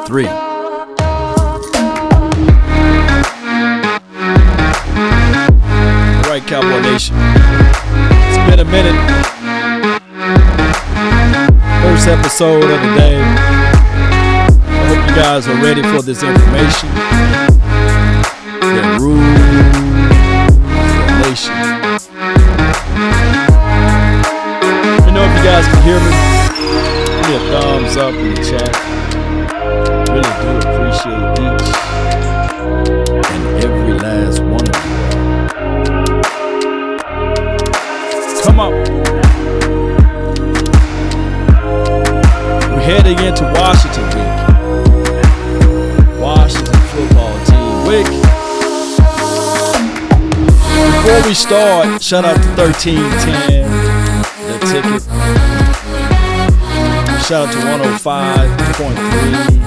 3. All right, Cowboy Nation. It's been a minute. First episode of the day. I hope you guys are ready for this information. The rules of the nation. Let me know if you guys can hear me. Give me a thumbs up in the chat. Really do appreciate each and every last one of you. Come on. We're heading into Washington week. Washington football team week. Before we start, shout out to 1310, the ticket. Shout out to 105.3.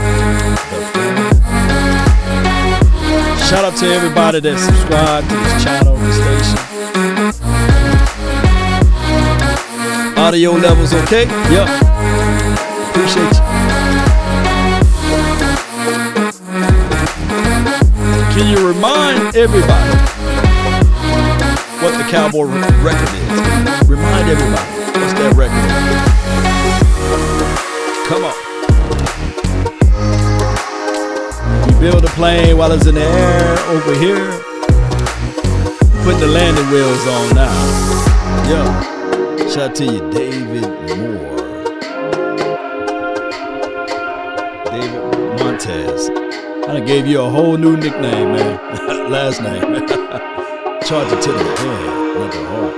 Shout out to everybody that subscribed to this channel, this station. Audio levels okay? Yep. Appreciate you. Can you remind everybody what the Cowboy record is? Remind everybody what's that record. Come on. You build a plane while it's in the air over here. Put the landing wheels on now. Yeah. Shout out to you, David Moore. David Montez. I done gave you a whole new nickname, man. Last name. Charge it to the head, not the heart.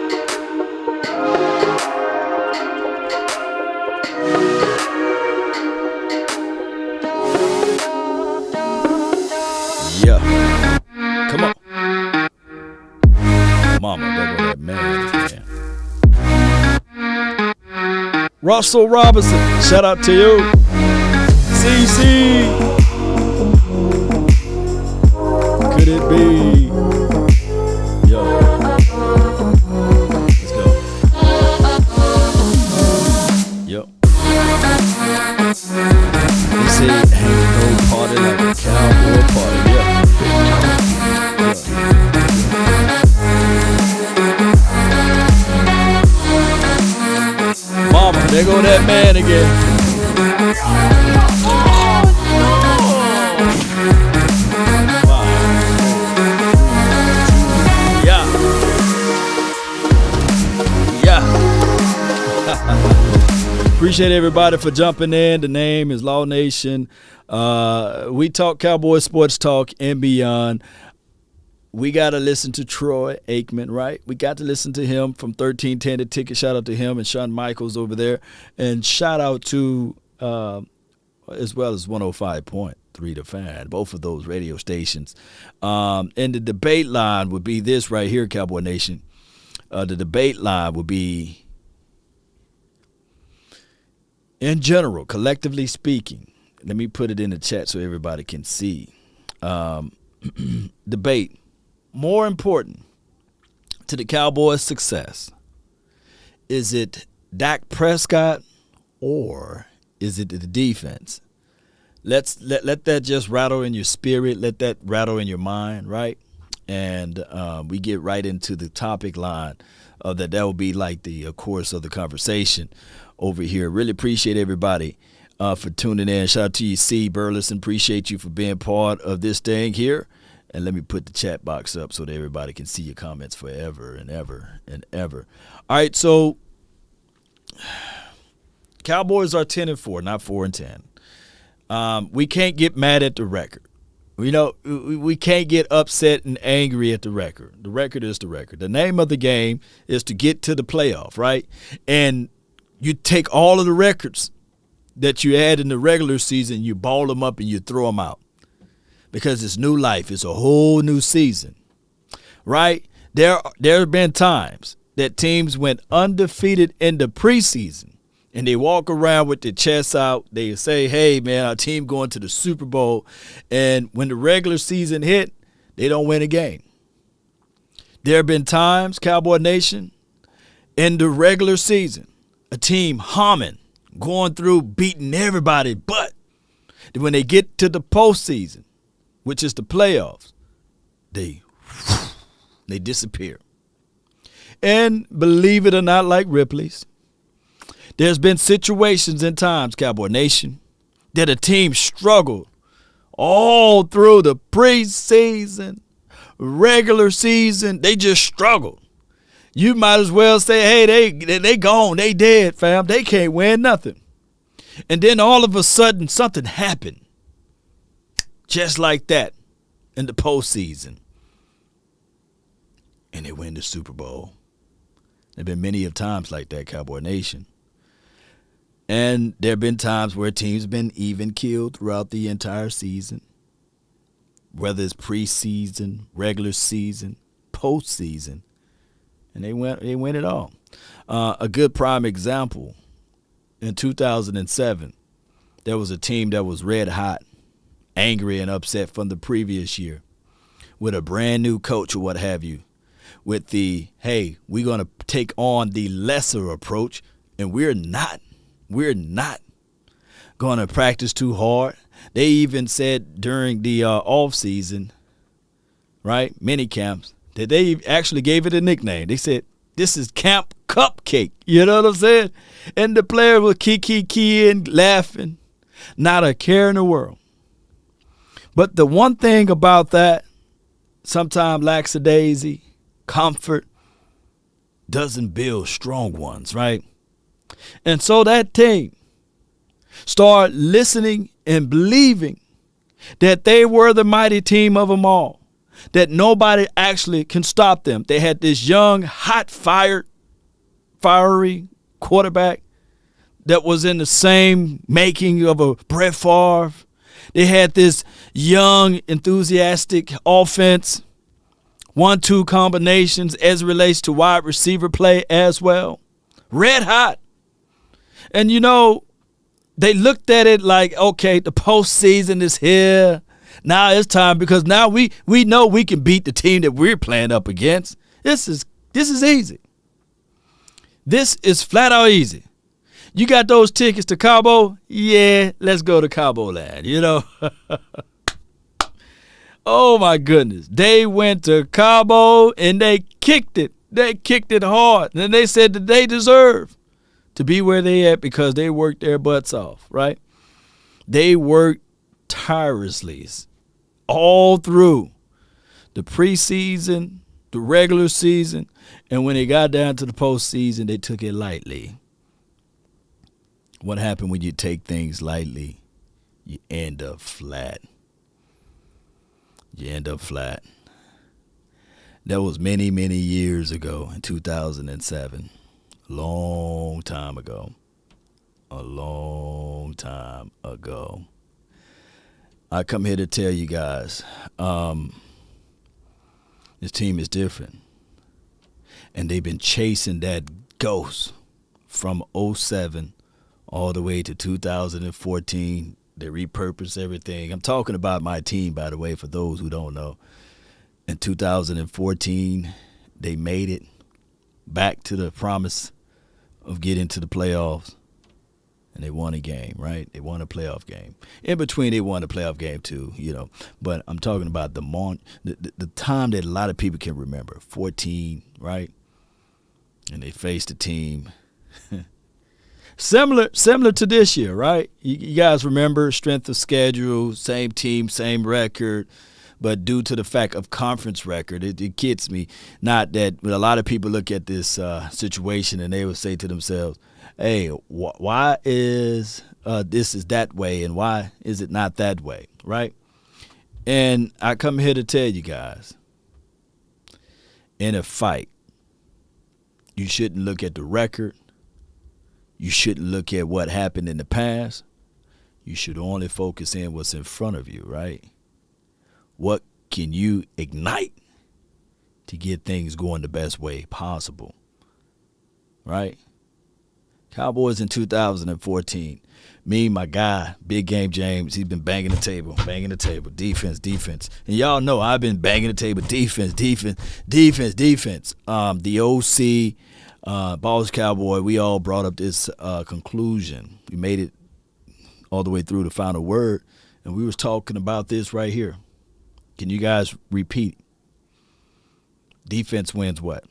Yeah. Come on. Mama, there go that man. Russell Robinson, shout out to you. CC. Could it be? Yo. Let's go. Yep. They say ain't no party like a Cowboy party. Yeah. Mama, there go that man again. Appreciate everybody for jumping in. The name is Law Nation. We talk Cowboy sports talk and beyond. We got to listen to Troy Aikman, right? We got to listen to him from 1310 The Ticket. Shout out to him and Shawn Michaels over there. And shout out to, as well as 105.3 The Fan, both of those radio stations. And the debate line would be this right here, Cowboy Nation. The debate line would be, in general, collectively speaking, let me put it in the chat so everybody can see. Debate. More important to the Cowboys' success, is it Dak Prescott or is it the defense? Let that just rattle in your spirit. Let that rattle in your mind, right? And we get right into the topic line that will be like the course of the conversation over here. Really appreciate everybody for tuning in. Shout out to you, C. Burleson. Appreciate you for being part of this thing here. And let me put the chat box up so that everybody can see your comments forever and ever and ever. All right, so Cowboys are 10-4, not 4-10. We can't get mad at the record. We can't get upset and angry at the record. The record is the record. The name of the game is to get to the playoff, right? And you take all of the records that you had in the regular season, you ball them up and you throw them out. Because it's new life. It's a whole new season, right? There have been times that teams went undefeated in the preseason, and they walk around with their chests out. They say, hey, man, our team going to the Super Bowl. And when the regular season hit, they don't win a game. There have been times, Cowboy Nation, in the regular season, a team humming, going through, beating everybody but Then when they get to the postseason, which is the playoffs, they disappear. And believe it or not, like Ripley's, there's been situations and times, Cowboy Nation, that a team struggled all through the preseason, regular season. They just struggled. You might as well say, hey, they gone. They dead, fam. They can't win nothing. And then all of a sudden, something happened. Just like that in the postseason. And they win the Super Bowl. There have been many of times like that, Cowboy Nation. And there have been times where teams have been even killed throughout the entire season. Whether it's preseason, regular season, postseason. And they win it all. A good prime example, in 2007, there was a team that was red hot, angry and upset from the previous year, with a brand new coach or what have you, with the, hey, we're going to take on the lesser approach, and we're not going to practice too hard. They even said during the off season, right, mini camps, that they actually gave it a nickname. They said, this is Camp Cupcake. You know what I'm saying? And the players were kiki-keying, laughing, not a care in the world. But the one thing about that, sometimes lackadaisy, comfort, doesn't build strong ones, right? And so that team started listening and believing that they were the mighty team of them all, that nobody actually can stop them. They had this young, hot, fiery quarterback that was in the same making of a Brett Favre. They had this young, enthusiastic offense, 1-2 combinations as it relates to wide receiver play as well. Red hot. And, you know, they looked at it like, okay, the postseason is here. Now it's time because now we know we can beat the team that we're playing up against. This is easy. This is flat out easy. You got those tickets to Cowboy? Yeah, let's go to Cowboy Land, you know. Oh, my goodness. They went to Cowboy and they kicked it. They kicked it hard. And they said that they deserve to be where they at because they worked their butts off, right? They worked tirelessly all through the preseason, the regular season, and when they got down to the postseason, they took it lightly. What happened when you take things lightly? You end up flat. That was many, many years ago in 2007. A long time ago. I come here to tell you guys, this team is different. And they've been chasing that ghost from 2007 all the way to 2014. They repurposed everything. I'm talking about my team, by the way, for those who don't know. In 2014, they made it back to the promise of getting to the playoffs. And they won a game, right? They won a playoff game. In between, they won a playoff game too, you know. But I'm talking about the time that a lot of people can remember, 14, right? And they faced a team similar to this year, right? You guys remember strength of schedule, same team, same record. But due to the fact of conference record, it gets me. Not that a lot of people look at this situation and they would say to themselves, hey, why is this is that way and why is it not that way, right? And I come here to tell you guys, in a fight, you shouldn't look at the record. You shouldn't look at what happened in the past. You should only focus in what's in front of you, right? What can you ignite to get things going the best way possible, right? Cowboys in 2014. Me, my guy, Big Game James, he's been banging the table. Defense. And y'all know I've been banging the table. Defense. The OC, Boss Cowboy, we all brought up this conclusion. We made it all the way through the final word, and we was talking about this right here. Can you guys repeat? Defense wins what?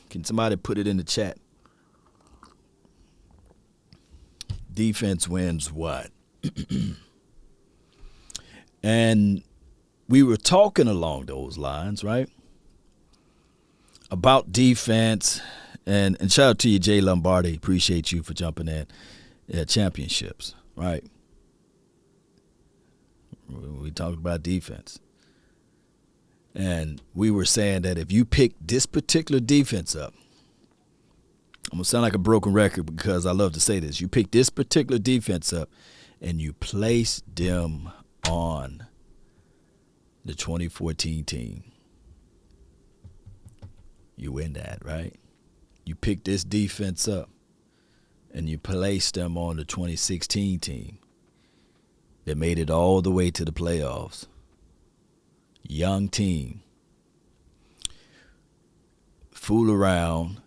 Can somebody put it in the chat? Defense wins what? And we were talking along those lines, right? About defense. And shout out to you, Jay Lombardi. Appreciate you for jumping in at championships, right? We talked about defense. And we were saying that if you pick this particular defense up, I'm going to sound like a broken record because I love to say this. You pick this particular defense up and you place them on the 2014 team. You win that, right? You pick this defense up and you place them on the 2016 team that made it all the way to the playoffs. Young team. Fool around.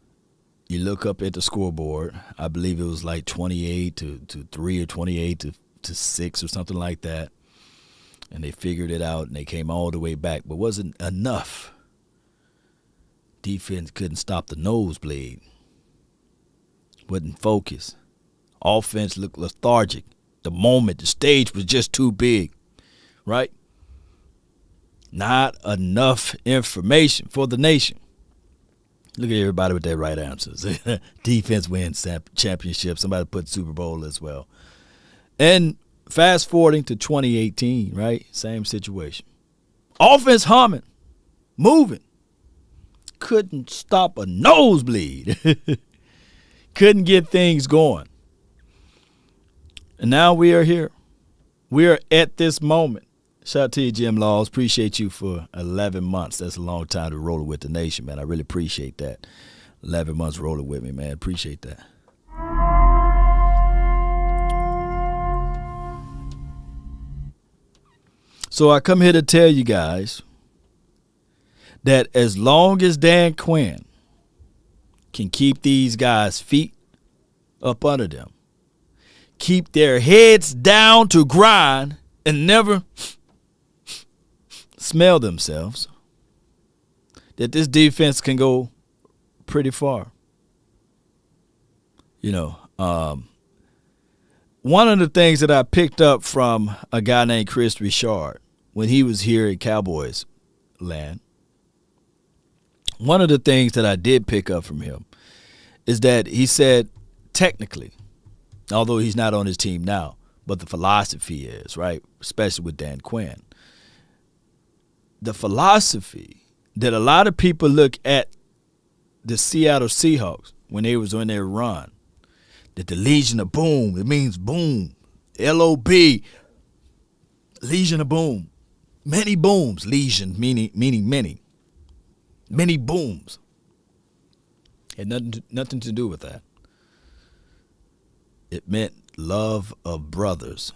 You look up at the scoreboard. I believe it was like 28 to 3 or 28 to 6 or something like that. And they figured it out and they came all the way back. But wasn't enough. Defense couldn't stop the nosebleed. Wasn't focused. Offense looked lethargic. The stage was just too big. Right? Not enough information for the nation. Look at everybody with their right answers. Defense wins championship. Somebody put Super Bowl as well. And fast forwarding to 2018, right? Same situation. Offense humming, moving. Couldn't stop a nosebleed. Couldn't get things going. And now we are here. We are at this moment. Shout out to you, Jim Laws. Appreciate you for 11 months. That's a long time to roll with the nation, man. I really appreciate that. 11 months rolling with me, man. Appreciate that. So I come here to tell you guys that as long as Dan Quinn can keep these guys' feet up under them, keep their heads down to grind and never smell themselves, that this defense can go pretty far. You know, one of the things that I picked up from a guy named Chris Richard when he was here at Cowboys land, one of the things that I did pick up from him is that he said technically, although he's not on his team now, but the philosophy is, right, especially with Dan Quinn, the philosophy that a lot of people look at the Seattle Seahawks when they was on their run, that the Legion of Boom, it means boom, L-O-B, Legion of Boom, many booms, Legion meaning many, many booms. Had nothing to do with that. It meant love of brothers,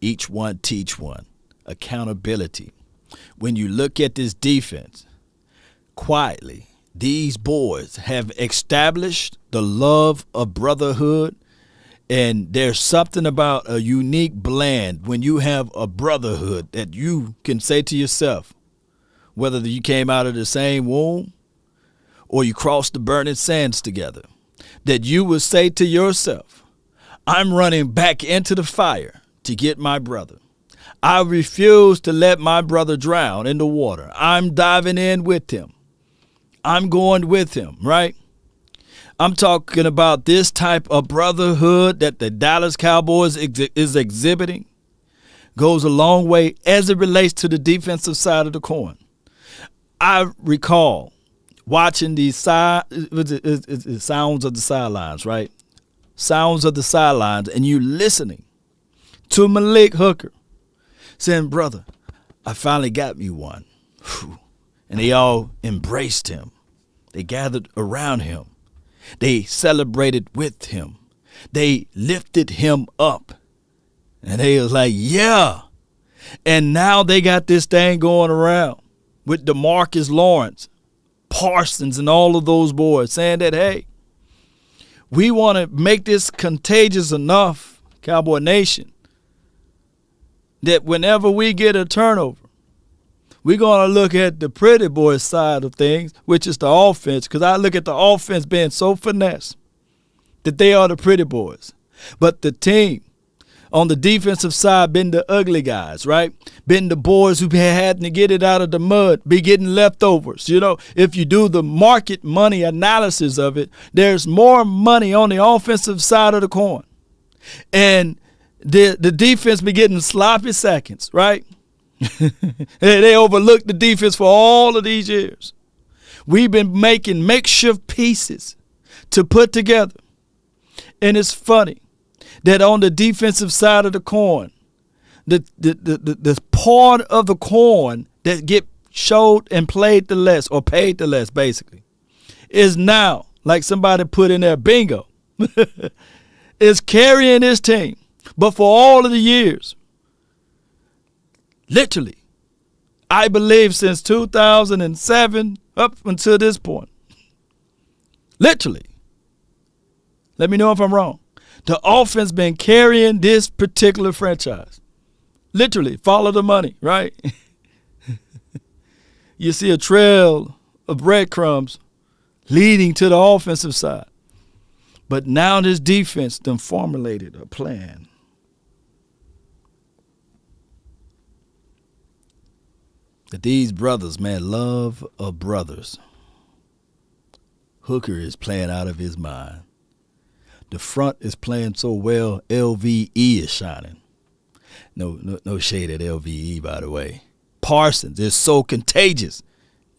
each one teach one, accountability. When you look at this defense, quietly, these boys have established the love of brotherhood, and there's something about a unique blend when you have a brotherhood that you can say to yourself, whether you came out of the same womb or you crossed the burning sands together, that you would say to yourself, I'm running back into the fire to get my brother. I refuse to let my brother drown in the water. I'm diving in with him. I'm going with him, right? I'm talking about this type of brotherhood that the Dallas Cowboys is exhibiting. Goes a long way as it relates to the defensive side of the coin. I recall watching these sounds of the sidelines, right? Sounds of the sidelines, and you listening to Malik Hooker saying, brother, I finally got me one. Whew. And they all embraced him. They gathered around him. They celebrated with him. They lifted him up. And they was like, yeah. And now they got this thing going around with DeMarcus Lawrence, Parsons, and all of those boys saying that, hey, we want to make this contagious enough Cowboy Nation, that whenever we get a turnover, we're going to look at the pretty boy side of things, which is the offense, because I look at the offense being so finesse that they are the pretty boys. But the team on the defensive side been the ugly guys, right? Been the boys who had to get it out of the mud, be getting leftovers. You know, if you do the market money analysis of it, there's more money on the offensive side of the coin. And the defense be getting sloppy seconds, right? They overlooked the defense for all of these years. We've been making makeshift pieces to put together. And it's funny that on the defensive side of the coin, the part of the coin that get showed and played the less, or paid the less basically, is now, like somebody put in there, bingo, is carrying this team. But for all of the years, literally, I believe since 2007 up until this point, literally, let me know if I'm wrong, the offense been carrying this particular franchise. Literally, follow the money, right? You see a trail of breadcrumbs leading to the offensive side. But now this defense done formulated a plan. That these brothers, man, love of brothers. Hooker is playing out of his mind. The front is playing so well, LVE is shining. No shade at LVE, by the way. Parsons is so contagious.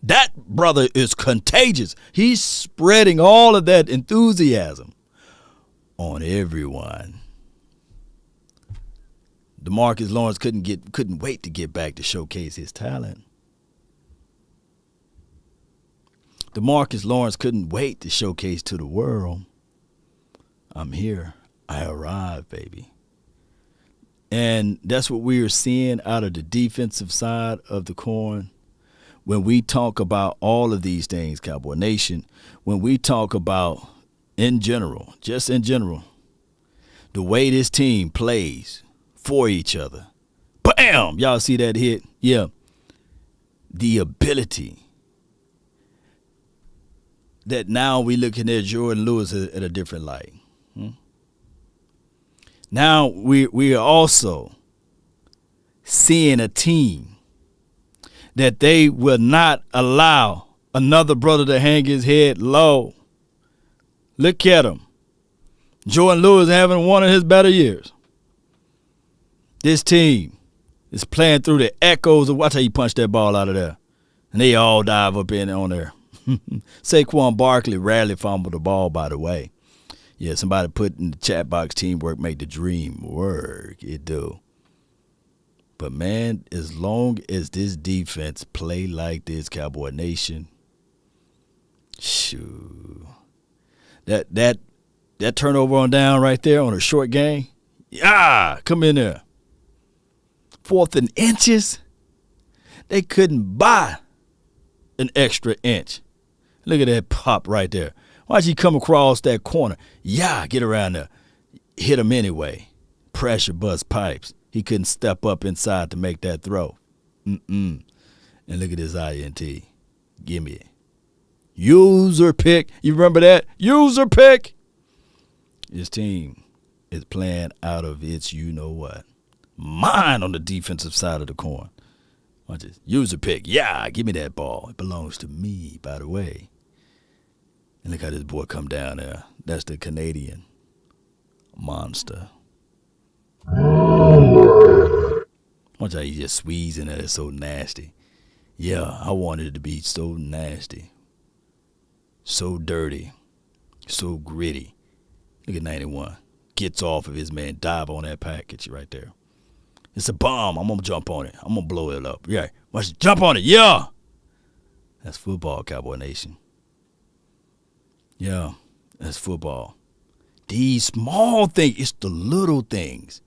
That brother is contagious. He's spreading all of that enthusiasm on everyone. DeMarcus Lawrence couldn't wait to get back to showcase his talent. DeMarcus Lawrence couldn't wait to showcase to the world, I'm here. I arrived, baby. And that's what we are seeing out of the defensive side of the coin. When we talk about all of these things, Cowboy Nation, when we talk about in general, just in general, the way this team plays for each other. Bam! Y'all see that hit? Yeah. The ability that now we looking at Jordan Lewis at a different light. Now we are also seeing a team that they will not allow another brother to hang his head low. Look at him. Jordan Lewis having one of his better years. This team is playing through the echoes of, watch how you punch that ball out of there. And they all dive up in on there. Saquon Barkley rarely fumbled the ball, by the way. Yeah, somebody put in the chat box, teamwork make the dream work. It do. But, man, as long as this defense play like this, Cowboy Nation, shoo. That turnover on down right there on a short game, yeah, come in there. 4th and inches, they couldn't buy an extra inch. Look at that pop right there. Why'd you come across that corner? Yeah, get around there. Hit him anyway. Pressure bust pipes. He couldn't step up inside to make that throw. And look at this INT. Give me it. User pick. You remember that? User pick. This team is playing out of its you-know-what. Mine on the defensive side of the coin. Watch this. User pick. Yeah, give me that ball. It belongs to me, by the way. And look how this boy come down there. That's the Canadian monster. Watch how he just squeezing it. It's so nasty. Yeah, I wanted it to be so nasty. So dirty. So gritty. Look at 91. Gets off of his man. Dive on that package right there. It's a bomb. I'm going to jump on it. I'm going to blow it up. Yeah. Watch it. Jump on it. Yeah. That's football, Cowboy Nation. Yeah, that's football. These small things, it's the little things.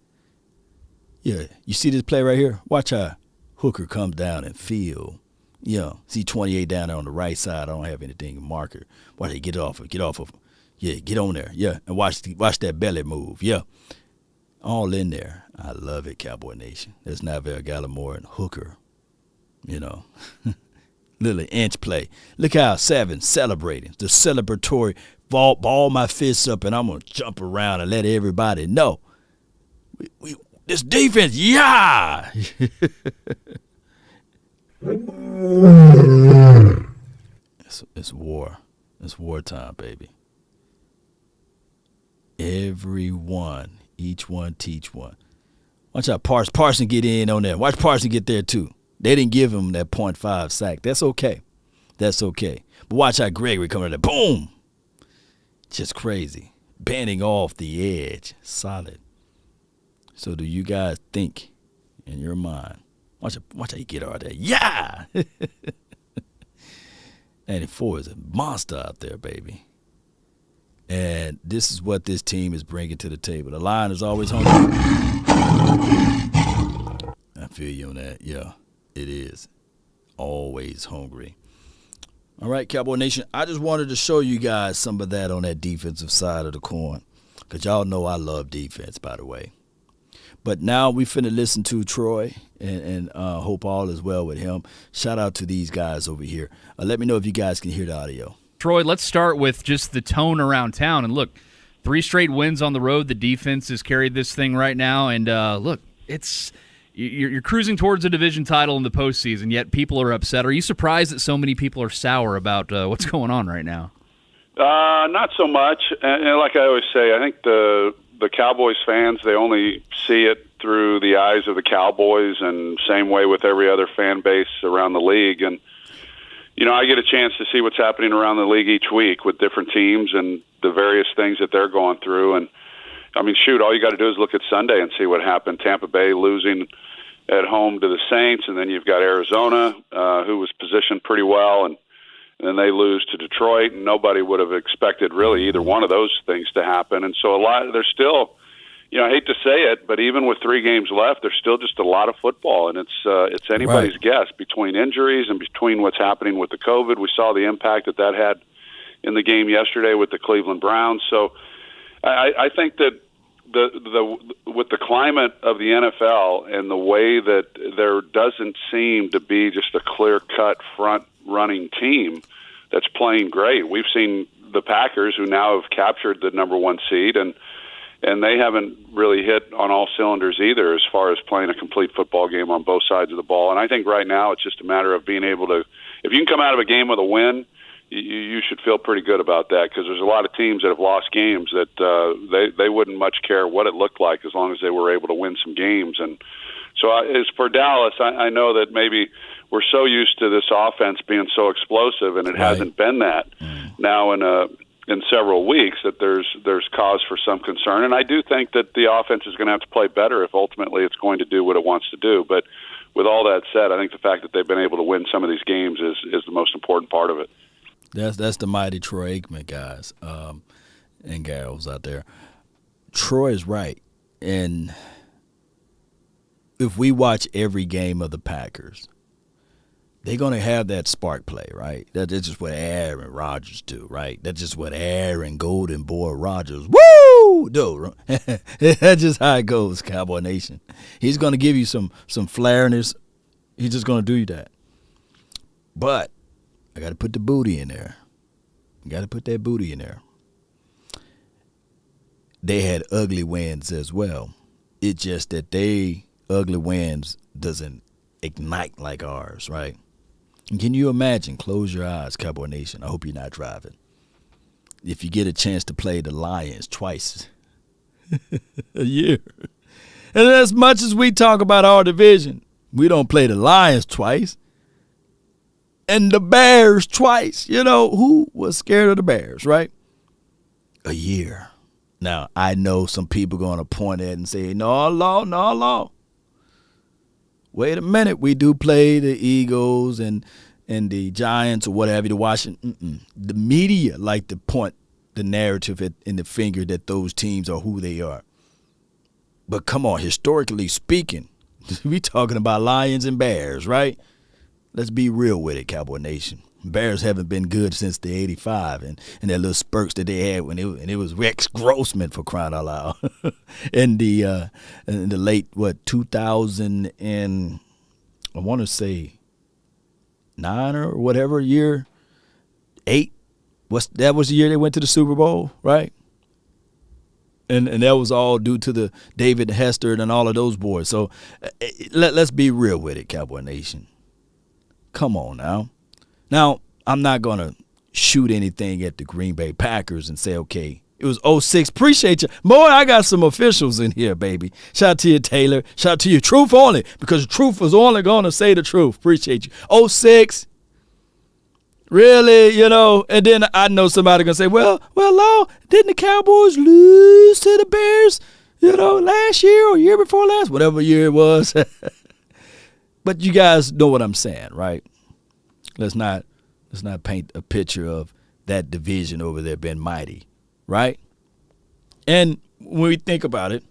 Yeah, you see this play right here? Watch how Hooker comes down and feel. Yeah, see 28 down there on the right side. I don't have anything to marker. Watch it, get off of him. Yeah, get on there. Yeah, and watch that belly move. Yeah. All in there. I love it, Cowboy Nation. There's Navell Gallimore and Hooker. You know, little inch play. Look how Savin celebrating. The celebratory ball my fists up, and I'm going to jump around and let everybody know. This defense, yeah! It's war. It's wartime, baby. Everyone, each one teach one. Watch out, Parson get in on that. Watch Parson get there too. They didn't give him that .5 sack. That's okay. That's okay. But watch how Gregory coming in there. Boom! Just crazy. Banding off the edge. Solid. So do you guys think in your mind? Watch how you get out there. Yeah! 94 is a monster out there, baby. And this is what this team is bringing to the table. The line is always hungry. I feel you on that. Yeah, it is. Always hungry. All right, Cowboy Nation, I just wanted to show you guys some of that on that defensive side of the coin. Because y'all know I love defense, by the way. But now we finna listen to Troy and hope all is well with him. Shout out to these guys over here. Let me know if you guys can hear the audio. Troy, let's start with just the tone around town. And look, 3 straight wins on the road. The defense has carried this thing right now. And look, you're cruising towards a division title in the postseason, yet people are upset. Are you surprised that so many people are sour about what's going on right now? Not so much. And like I always say, I think the Cowboys fans, they only see it through the eyes of the Cowboys, and same way with every other fan base around the league. And you know, I get a chance to see what's happening around the league each week with different teams and the various things that they're going through. And, I mean, shoot, all you got to do is look at Sunday and see what happened. Tampa Bay losing at home to the Saints, and then you've got Arizona, who was positioned pretty well, and then they lose to Detroit, and nobody would have expected really either one of those things to happen. And so there's still, you know, I hate to say it, but even with 3 games left, there's still just a lot of football, and it's anybody's guess between injuries and between what's happening with the COVID. We saw the impact that had in the game yesterday with the Cleveland Browns. So I think that with the climate of the NFL and the way that there doesn't seem to be just a clear-cut front-running team that's playing great. We've seen the Packers, who now have captured the number 1 seed, and they haven't really hit on all cylinders either as far as playing a complete football game on both sides of the ball. And I think right now it's just a matter of being able to, if you can come out of a game with a win, you should feel pretty good about that, because there's a lot of teams that have lost games that they wouldn't much care what it looked like as long as they were able to win some games. And so as for Dallas, I know that maybe we're so used to this offense being so explosive, and it hasn't been that now in several weeks, that there's cause for some concern. And I do think that the offense is going to have to play better if ultimately it's going to do what it wants to do. But with all that said, I think the fact that they've been able to win some of these games is the most important part of it. That's the mighty Troy Aikman, guys, and gals out there. Troy is right. And if we watch every game of the Packers, they're going to have that spark play, right? That's just what Aaron Rodgers do, right? That's just what Aaron Golden Boy Rodgers, do. That's just how it goes, Cowboy Nation. He's going to give you some flairness. He's just going to do that. But I got to put the booty in there. You got to put that booty in there. They had ugly wins as well. It's just that ugly wins doesn't ignite like ours, right? And can you imagine? Close your eyes, Cowboy Nation. I hope you're not driving. If you get a chance to play the Lions twice a year. And as much as we talk about our division, we don't play the Lions twice. And the Bears twice. You know, who was scared of the Bears, right? A year. Now, I know some people going to point at it and say, no law. Wait a minute. We do play the Eagles and the Giants or whatever, the Washington. The media like to point the narrative in the finger that those teams are who they are. But come on, historically speaking, we talking about Lions and Bears, right? Let's be real with it, Cowboy Nation. Bears haven't been good since the '85 and their little spurts that they had when it was Rex Grossman, for crying out loud, in the late 2000 and I want to say 9 or whatever year, 8. That was the year they went to the Super Bowl, right? And that was all due to the David Hester and all of those boys. So let's be real with it, Cowboy Nation. Come on now. Now, I'm not going to shoot anything at the Green Bay Packers and say, okay, it was 06. Appreciate you. Boy, I got some officials in here, baby. Shout out to you, Taylor. Shout out to you, Truth only, because Truth was only going to say the truth. Appreciate you. 06. Really, and then I know somebody going to say, well, Law, didn't the Cowboys lose to the Bears, last year or year before last, whatever year it was. But you guys know what I'm saying, right? Let's not paint a picture of that division over there being mighty, right? And when we think about it,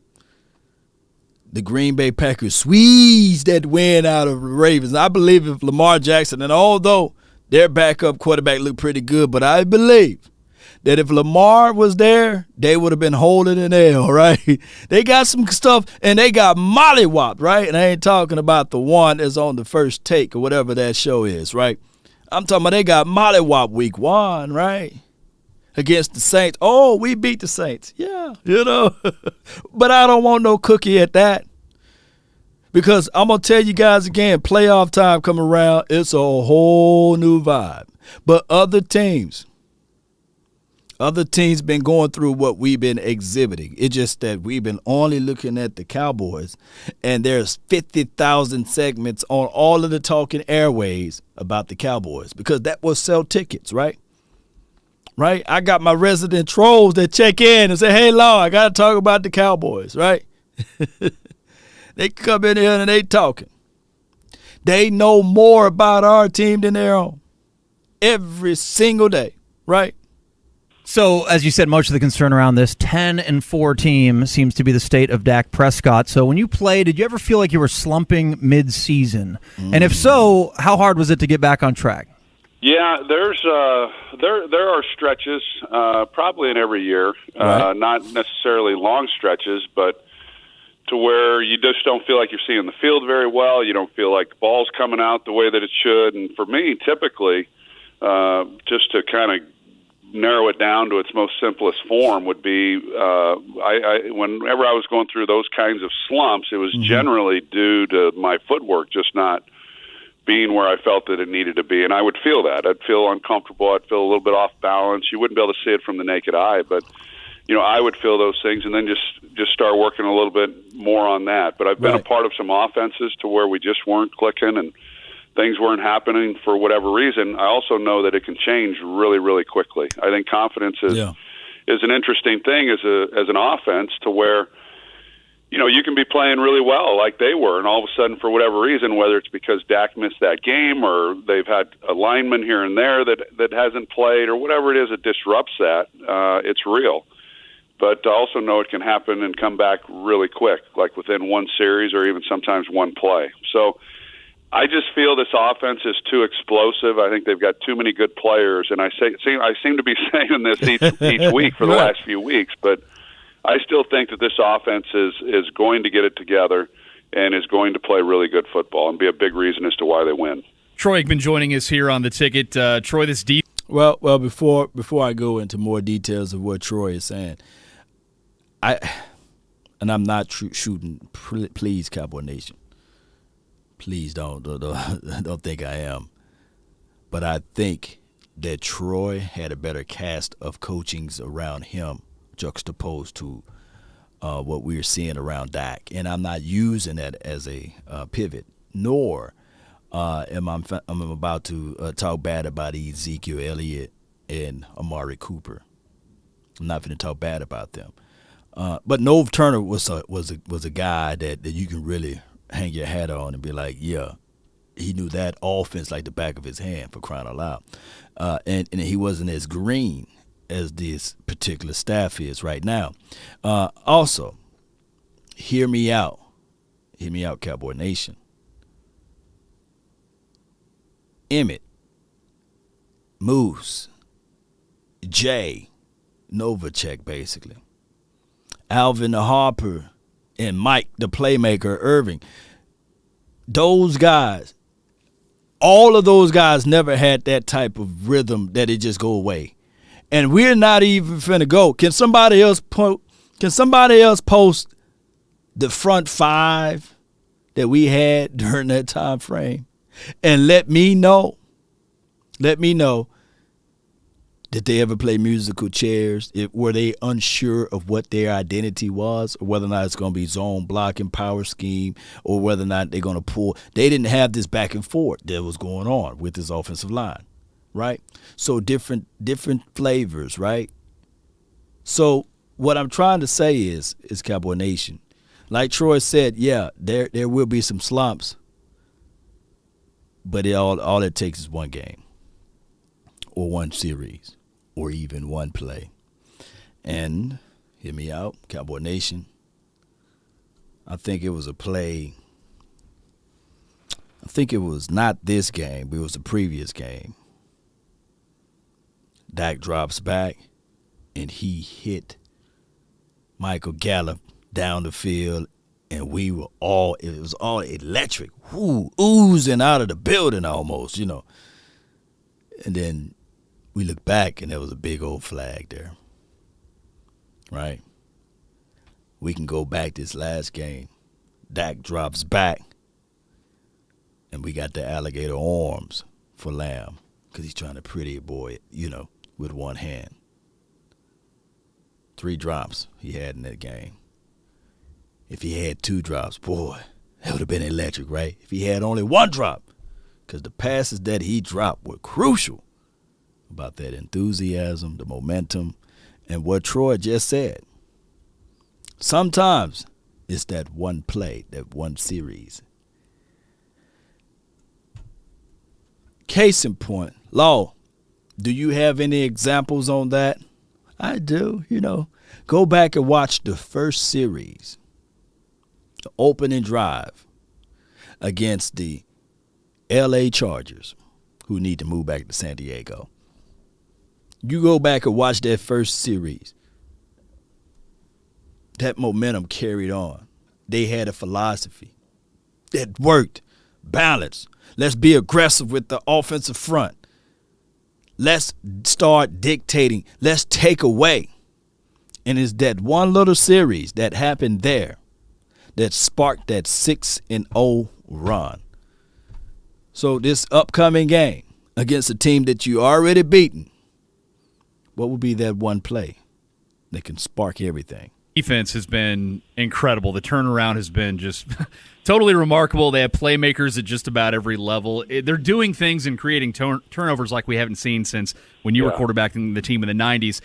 the Green Bay Packers squeezed that win out of the Ravens. I believe if Lamar Jackson, and although their backup quarterback looked pretty good, but I believe that if Lamar was there, they would have been holding an L, right? They got some stuff, and they got mollywopped, right? And I ain't talking about the one that's on the First Take or whatever that show is, right? I'm talking about they got mollywopped week 1, right? Against the Saints. Oh, we beat the Saints. Yeah, But I don't want no cookie at that. Because I'm going to tell you guys again, playoff time coming around, it's a whole new vibe. But other teams been going through what we've been exhibiting. It's just that we've been only looking at the Cowboys, and there's 50,000 segments on all of the talking airways about the Cowboys because that will sell tickets, right? Right? I got my resident trolls that check in and say, hey, Law, I got to talk about the Cowboys, right? They come in here and they talking. They know more about our team than their own every single day, right? So, as you said, much of the concern around this 10-4 team seems to be the state of Dak Prescott. So when you played, did you ever feel like you were slumping mid-season? And if so, how hard was it to get back on track? Yeah, there are stretches, probably in every year, right. Not necessarily long stretches, but to where you just don't feel like you're seeing the field very well. You don't feel like the ball's coming out the way that it should. And for me, typically, just to kind of narrow it down to its most simplest form would be whenever I was going through those kinds of slumps, it was generally due to my footwork just not being where I felt that it needed to be. And I would feel that. I'd feel uncomfortable. I'd feel a little bit off balance. You wouldn't be able to see it from the naked eye, but I would feel those things and then just start working a little bit more on that. But I've been a part of some offenses to where we just weren't clicking and things weren't happening for whatever reason. I also know that it can change really, really quickly. I think confidence is an interesting thing as an offense to where, you can be playing really well like they were, and all of a sudden, for whatever reason, whether it's because Dak missed that game or they've had a lineman here and there that hasn't played or whatever it is that disrupts that, it's real. But I also know it can happen and come back really quick, like within one series or even sometimes one play. So I just feel this offense is too explosive. I think they've got too many good players, and I seem to be saying this each week for the last few weeks, but I still think that this offense is going to get it together and is going to play really good football and be a big reason as to why they win. Troy Aikman joining us here on the ticket. Troy, this deep. Well, before I go into more details of what Troy is saying, I'm not shooting. Please, Cowboy Nation, please don't think I am. But I think that Troy had a better cast of coachings around him, juxtaposed to what we're seeing around Dak. And I'm not using that as a pivot, nor am I'm about to talk bad about Ezekiel Elliott and Amari Cooper. I'm not going to talk bad about them. But Nove Turner was a guy that you can really hang your hat on and be like, yeah, he knew that offense like the back of his hand, for crying out loud. And he wasn't as green as this particular staff is right now. Also, hear me out, Cowboy Nation. Emmett Moose, Jay, Novacek, basically, Alvin the Harper, and Mike the playmaker, Irving. Those guys, all of those guys never had that type of rhythm that it just go away. And we're not even finna go. Can somebody else post the front five that we had during that time frame and let me know did they ever play musical chairs? Were they unsure of what their identity was, or whether or not it's going to be zone blocking, power scheme, or whether or not they're going to pull? They didn't have this back and forth that was going on with this offensive line, right? So different flavors, right? So what I'm trying to say is Cowboy Nation, like Troy said, yeah, there will be some slumps, but all it takes is one game or one series or even one play. And hear me out, Cowboy Nation, I think it was a play. I think it was not this game, but it was the previous game. Dak drops back, and he hit Michael Gallup down the field, and it was all electric, oozing out of the building almost, And then we look back, and there was a big old flag there, right? We can go back this last game. Dak drops back, and we got the alligator arms for Lamb because he's trying to pretty boy, with one hand. 3 drops he had in that game. If he had 2 drops, boy, that would have been electric, right? If he had only 1 drop, because the passes that he dropped were crucial about that enthusiasm, the momentum, and what Troy just said. Sometimes it's that one play, that one series. Case in point, Law, do you have any examples on that? I do, Go back and watch the first series, the opening drive against the L.A. Chargers, who need to move back to San Diego. You go back and watch that first series. That momentum carried on. They had a philosophy that worked. Balance. Let's be aggressive with the offensive front. Let's start dictating. Let's take away. And it's that one little series that happened there that sparked that 6-0 run. So this upcoming game against a team that you already beaten, what would be that one play that can spark everything? Defense has been incredible. The turnaround has been just totally remarkable. They have playmakers at just about every level. They're doing things and creating turnovers like we haven't seen since when you were quarterbacking the team in the 90s.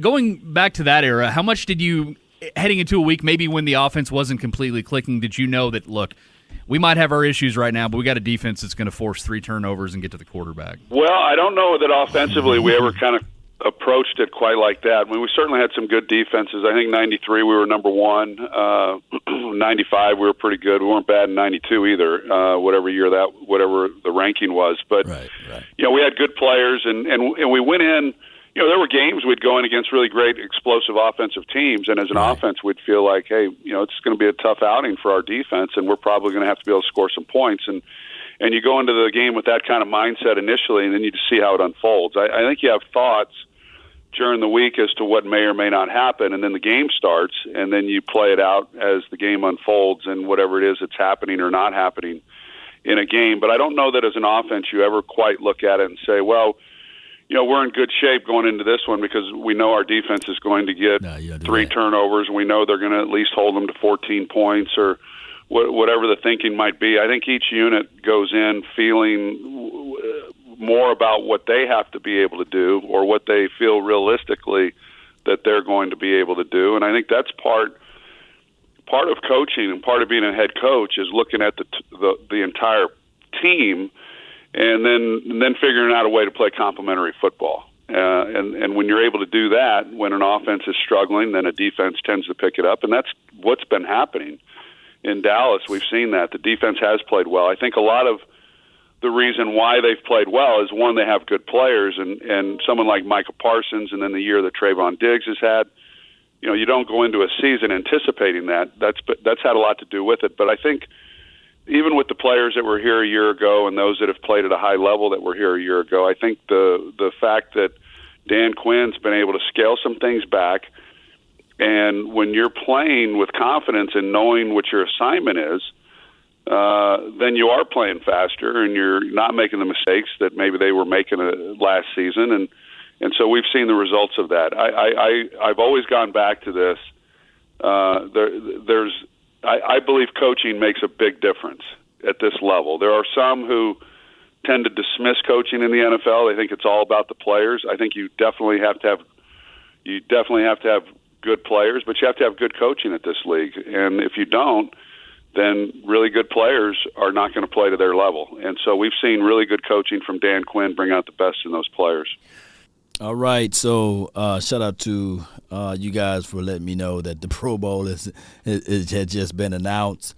Going back to that era, how much did you, heading into a week, maybe when the offense wasn't completely clicking, did you know that, look, we might have our issues right now, but we got a defense that's going to force 3 turnovers and get to the quarterback? Well, I don't know that offensively we ever kind of approached it quite like that. I mean, we certainly had some good defenses. I think 93 we were number 1. 95 we were pretty good. We weren't bad in 92 either. Whatever the ranking was. But right. We had good players, and we went in. There were games we'd go in against really great explosive offensive teams, and as an offense, we'd feel like, hey, it's going to be a tough outing for our defense, and we're probably going to have to be able to score some points. And you go into the game with that kind of mindset initially, and then you just see how it unfolds. I think you have thoughts during the week as to what may or may not happen, and then the game starts, and then you play it out as the game unfolds and whatever it is that's happening or not happening in a game. But I don't know that as an offense you ever quite look at it and say, well, we're in good shape going into this one because we know our defense is going to get 3 turnovers, and we know they're going to at least hold them to 14 points or whatever the thinking might be. I think each unit goes in feeling more about what they have to be able to do or what they feel realistically that they're going to be able to do. And I think that's part of coaching and part of being a head coach is looking at the entire team and then figuring out a way to play complementary football. And when you're able to do that, when an offense is struggling, then a defense tends to pick it up. And that's what's been happening in Dallas. We've seen that. The defense has played well. I think a lot of the reason why they've played well is, one, they have good players, and someone like Micah Parsons, and then the year that Trayvon Diggs has had. You don't go into a season anticipating that. That's had a lot to do with it. But I think even with the players that were here a year ago and those that have played at a high level that were here a year ago, I think the fact that Dan Quinn's been able to scale some things back, and when you're playing with confidence and knowing what your assignment is, then you are playing faster and you're not making the mistakes that maybe they were making last season. And so we've seen the results of that. I've always gone back to this. I believe coaching makes a big difference at this level. There are some who tend to dismiss coaching in the NFL. They think it's all about the players. I think you definitely have to have good players, but you have to have good coaching at this league. And if you don't, then really good players are not going to play to their level. And so we've seen really good coaching from Dan Quinn bring out the best in those players. All right, so shout out to you guys for letting me know that the Pro Bowl has just been announced,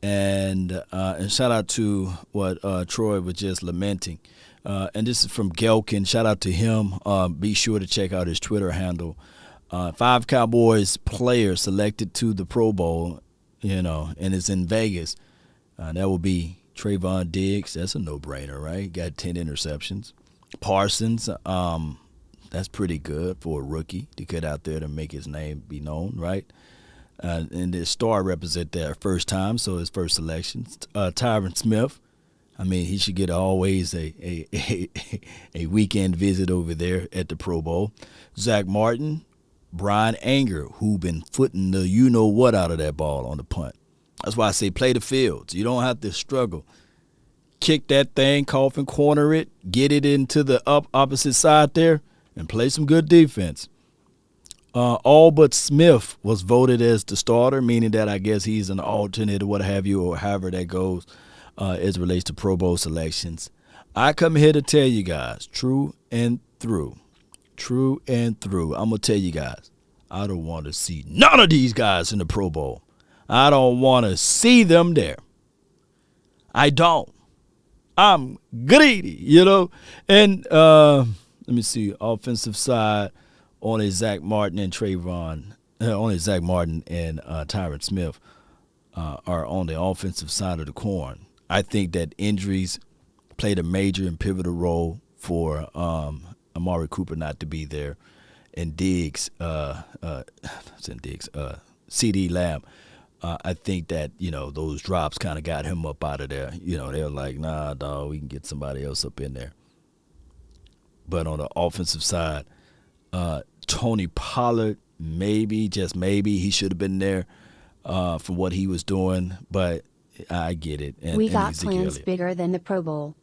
and shout out to what Troy was just lamenting. And this is from Gelkin. Shout out to him. Be sure to check out his Twitter handle. 5 Cowboys players selected to the Pro Bowl, and it's in Vegas. That will be Trayvon Diggs. That's a no-brainer, right? Got 10 interceptions. Parsons. That's pretty good for a rookie to get out there to make his name be known, right? And the star represent their first time, so his first selection. Tyron Smith, he should get always a weekend visit over there at the Pro Bowl. Zach Martin, Brian Anger, who been footing the you-know-what out of that ball on the punt. That's why I say play the fields. You don't have to struggle. Kick that thing, cough and corner it, get it into the opposite side there, and play some good defense. All but Smith was voted as the starter, meaning that I guess he's an alternate or what have you, or however that goes as it relates to Pro Bowl selections. I come here to tell you guys, true and through, I'm going to tell you guys, I don't want to see none of these guys in the Pro Bowl. I don't want to see them there. I don't. I'm greedy, And let me see, offensive side, only Zach Martin and Tyron Smith are on the offensive side of the coin. I think that injuries played a major and pivotal role for Amari Cooper not to be there, and Diggs, CD Lamb. I think that, those drops kind of got him up out of there. They were like, nah, dog, we can get somebody else up in there. But on the offensive side, Tony Pollard, maybe, just maybe, he should have been there for what he was doing. But I get it. And, we got plans bigger than the Pro Bowl.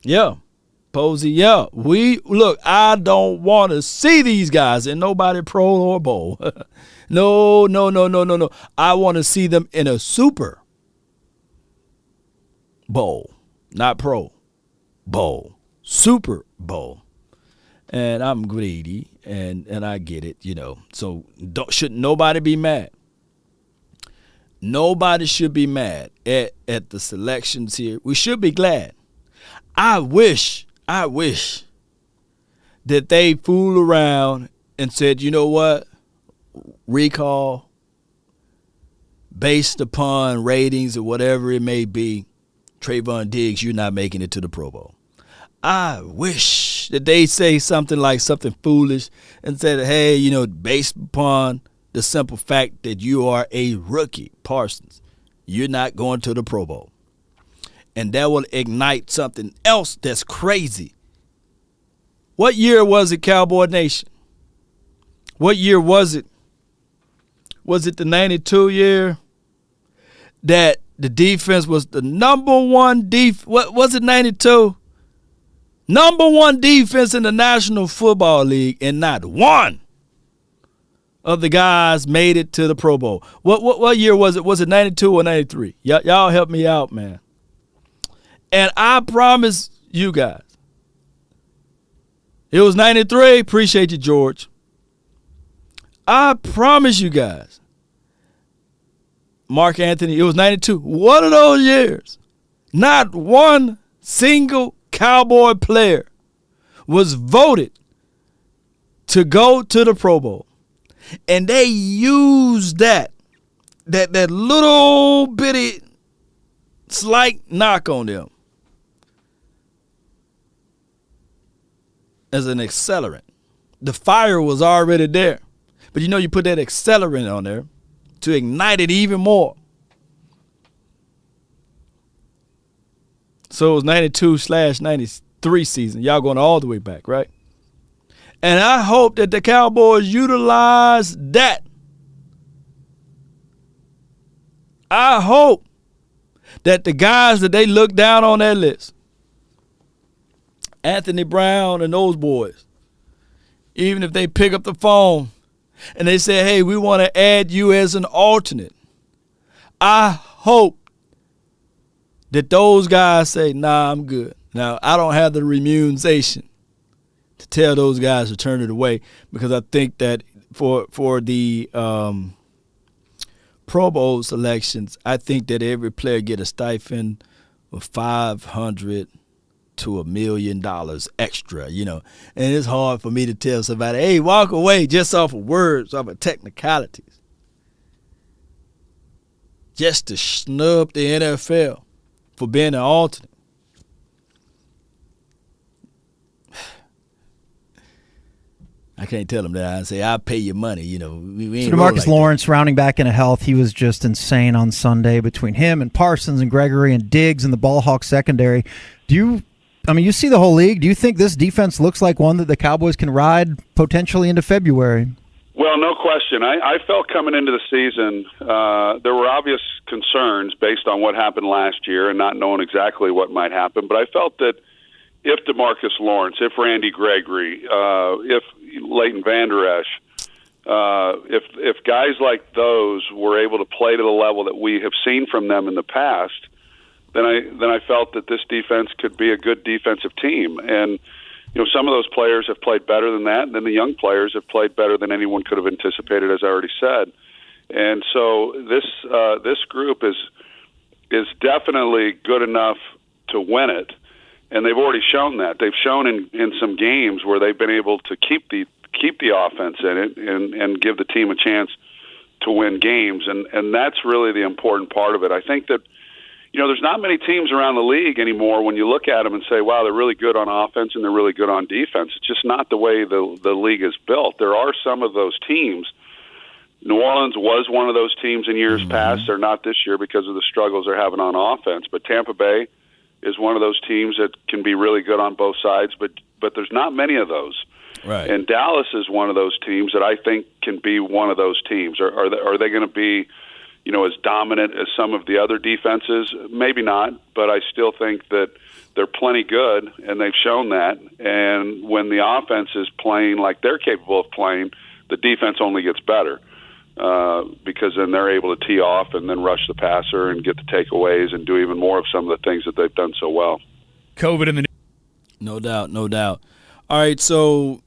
Yeah. Posey, yeah. I don't want to see these guys in nobody Pro or Bowl. No. I want to see them in a Super Bowl, not Pro Bowl, Super Bowl. And I'm greedy, and I get it, So shouldn't nobody be mad. Nobody should be mad at the selections here. We should be glad. I wish that they fool around and said, you know what? Recall based upon ratings or whatever it may be, Trayvon Diggs, you're not making it to the Pro Bowl. I wish that they say something foolish and said, hey, based upon the simple fact that you are a rookie, Parsons, you're not going to the Pro Bowl. And that will ignite something else that's crazy. What year was it, Cowboy Nation? What year was it? Was it the 92 year that the defense was the number one what was it, 92? Number one defense in the National Football League, and not one of the guys made it to the Pro Bowl. What year was it? Was it 92 or 93? Y'all help me out, man. And I promise you guys, it was 93. Appreciate you, George. I promise you guys, Mark Anthony, it was 92. One of those years, not one single Cowboy player was voted to go to the Pro Bowl. And they used that little bitty slight knock on them as an accelerant. The fire was already there. But you put that accelerant on there to ignite it even more. So it was 92/93 season. Y'all going all the way back, right? And I hope that the Cowboys utilize that. I hope that the guys that they look down on that list, Anthony Brown and those boys, even if they pick up the phone and they say, hey, we want to add you as an alternate, I hope that those guys say, nah, I'm good. Now, I don't have the remuneration to tell those guys to turn it away, because I think that for the Pro Bowl selections, I think that every player get a stipend of $500 to $1 million extra, And it's hard for me to tell somebody, hey, walk away just off of words, off of technicalities, just to snub the NFL for being an alternate. I can't tell them that. I say, I'll pay you money. We ain't So DeMarcus like Lawrence rounding back into health, he was just insane on Sunday between him and Parsons and Gregory and Diggs and the ball hawk secondary. You see the whole league. Do you think this defense looks like one that the Cowboys can ride potentially into February? Well, no question. I felt coming into the season there were obvious concerns based on what happened last year and not knowing exactly what might happen. But I felt that if DeMarcus Lawrence, if Randy Gregory, if Leighton Vander Esch, if guys like those were able to play to the level that we have seen from them in the past, then I felt that this defense could be a good defensive team. And some of those players have played better than that, and then the young players have played better than anyone could have anticipated, as I already said. And so this group is definitely good enough to win it. And they've already shown that. They've shown in some games where they've been able to keep the offense in it and give the team a chance to win games. And that's really the important part of it. I think that, there's not many teams around the league anymore when you look at them and say, wow, they're really good on offense and they're really good on defense. It's just not the way the league is built. There are some of those teams. New Orleans was one of those teams in years past. They're not this year because of the struggles they're having on offense. But Tampa Bay is one of those teams that can be really good on both sides, but there's not many of those. Right. And Dallas is one of those teams that I think can be one of those teams. Are they going to be, as dominant as some of the other defenses? Maybe not, but I still think that they're plenty good, and they've shown that. And when the offense is playing like they're capable of playing, the defense only gets better. Because then they're able to tee off and then rush the passer and get the takeaways and do even more of some of the things that they've done so well. COVID in the No doubt. All right, so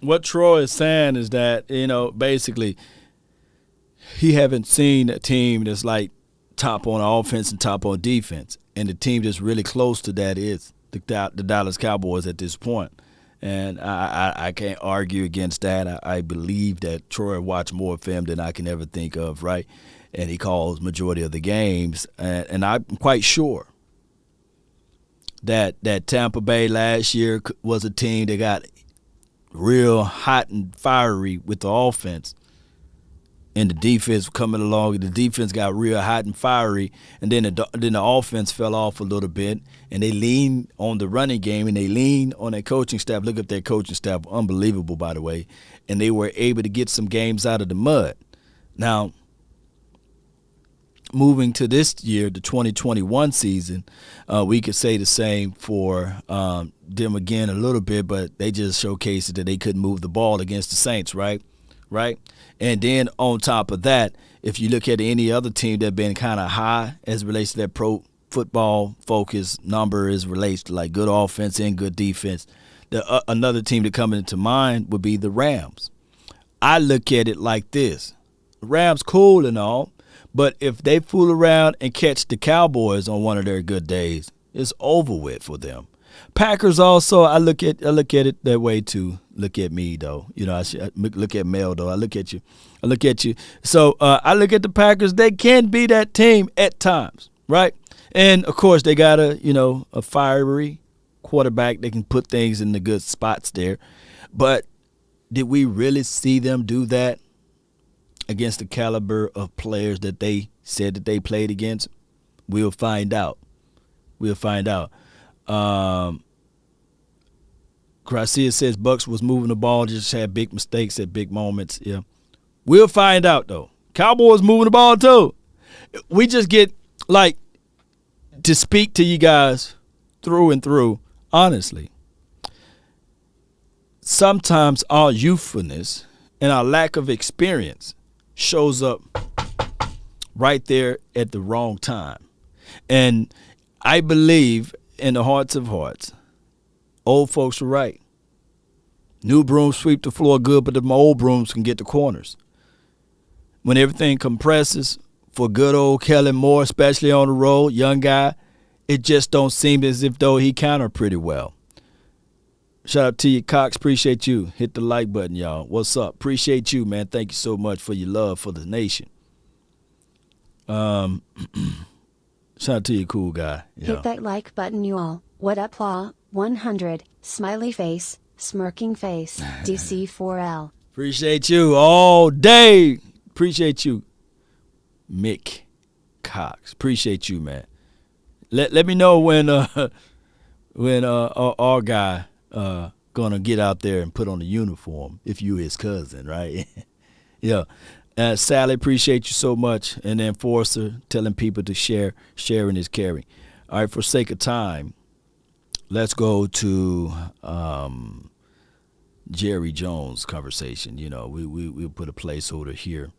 what Troy is saying is that, basically he haven't seen a team that's like top on offense and top on defense. And the team that's really close to that is the Dallas Cowboys at this point. And I can't argue against that. I believe that Troy watched more film than I can ever think of, right? And he calls majority of the games. And I'm quite sure that Tampa Bay last year was a team that got real hot and fiery with the offense. And the defense coming along, the defense got real hot and fiery, and then the offense fell off a little bit, and they leaned on the running game, and they leaned on their coaching staff. Look at their coaching staff, unbelievable, by the way, and they were able to get some games out of the mud. Now, moving to this year, the 2021 season, we could say the same for them again a little bit, but they just showcased that they couldn't move the ball against the Saints, right? And then on top of that, if you look at any other team that's been kind of high as it relates to that pro football focus number as relates to like good offense and good defense, another team that coming into mind would be the Rams. I look at it like this. The Rams cool and all, but if they fool around and catch the Cowboys on one of their good days, It's over with for them. Packers also, I look at it that way too. Look at me though. I look at Mel though. I look at you. So I look at the Packers. They can be that team at times, right? And of course they got a fiery quarterback. They can put things in the good spots there. But did we really see them do that against the caliber of players that they said that they played against? We'll find out. Garcia says Bucks was moving the ball, just had big mistakes at big moments. Yeah, we'll find out though. Cowboys moving the ball too. We just get to speak to you guys through and through. Honestly, sometimes our youthfulness and our lack of experience shows up right there at the wrong time, and I believe in the hearts of hearts, old folks are right. New brooms sweep the floor good, but the old brooms can get the corners. When everything compresses for good old Kellen Moore, especially on the road, young guy, it just don't seem as if though he countered pretty well. Shout out to you, Cox. Appreciate you. Hit the like button, y'all. What's up? Appreciate you, man. Thank you so much for your love for the nation. Shout out to you, cool guy. Hit that like button, you all. What up, Law? 100. Smiley face. Smirking face. DC4L. Appreciate you all day. Appreciate you, Mick Cox. Appreciate you, man. Let me know when our guy gonna get out there and put on the uniform if you his cousin, right? Yeah. Sally, appreciate you so much. And then Forcer telling people to share. Sharing is caring. All right, for sake of time, let's go to Jerry Jones' conversation. We'll put a placeholder here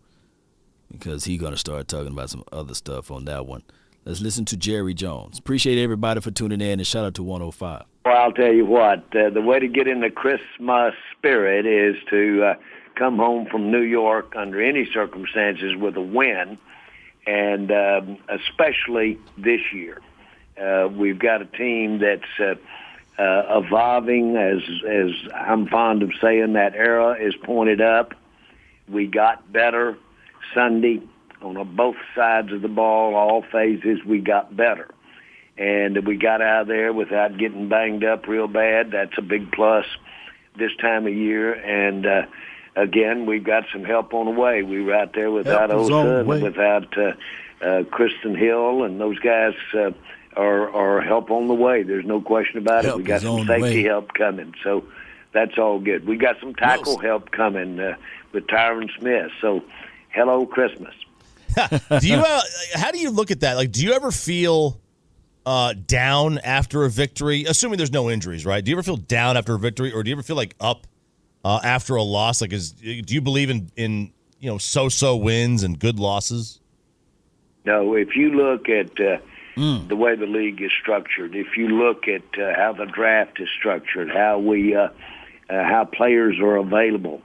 because he's going to start talking about some other stuff on that one. Let's listen to Jerry Jones. Appreciate everybody for tuning in, and shout out to 105. Well, I'll tell you what, the way to get in the Christmas spirit is to come home from New York under any circumstances with a win, and especially this year. We've got a team that's evolving, as I'm fond of saying, that era is pointed up. We got better Sunday on both sides of the ball, all phases. We got better. And we got out of there without getting banged up real bad. That's a big plus this time of year. And again, we've got some help on the way. We were out there without Osa and without Kristen Hill, and those guys are help on the way. There's no question about it. We got some safety help coming, so that's all good. We got some tackle help coming with Tyron Smith. So, hello, Christmas. How do you look at that? Do you ever feel down after a victory? Assuming there's no injuries, right? Do you ever feel down after a victory, or do you ever feel up after a loss? Do you believe in so-so wins and good losses? No. If you look at the way the league is structured, if you look at how the draft is structured, how how players are available,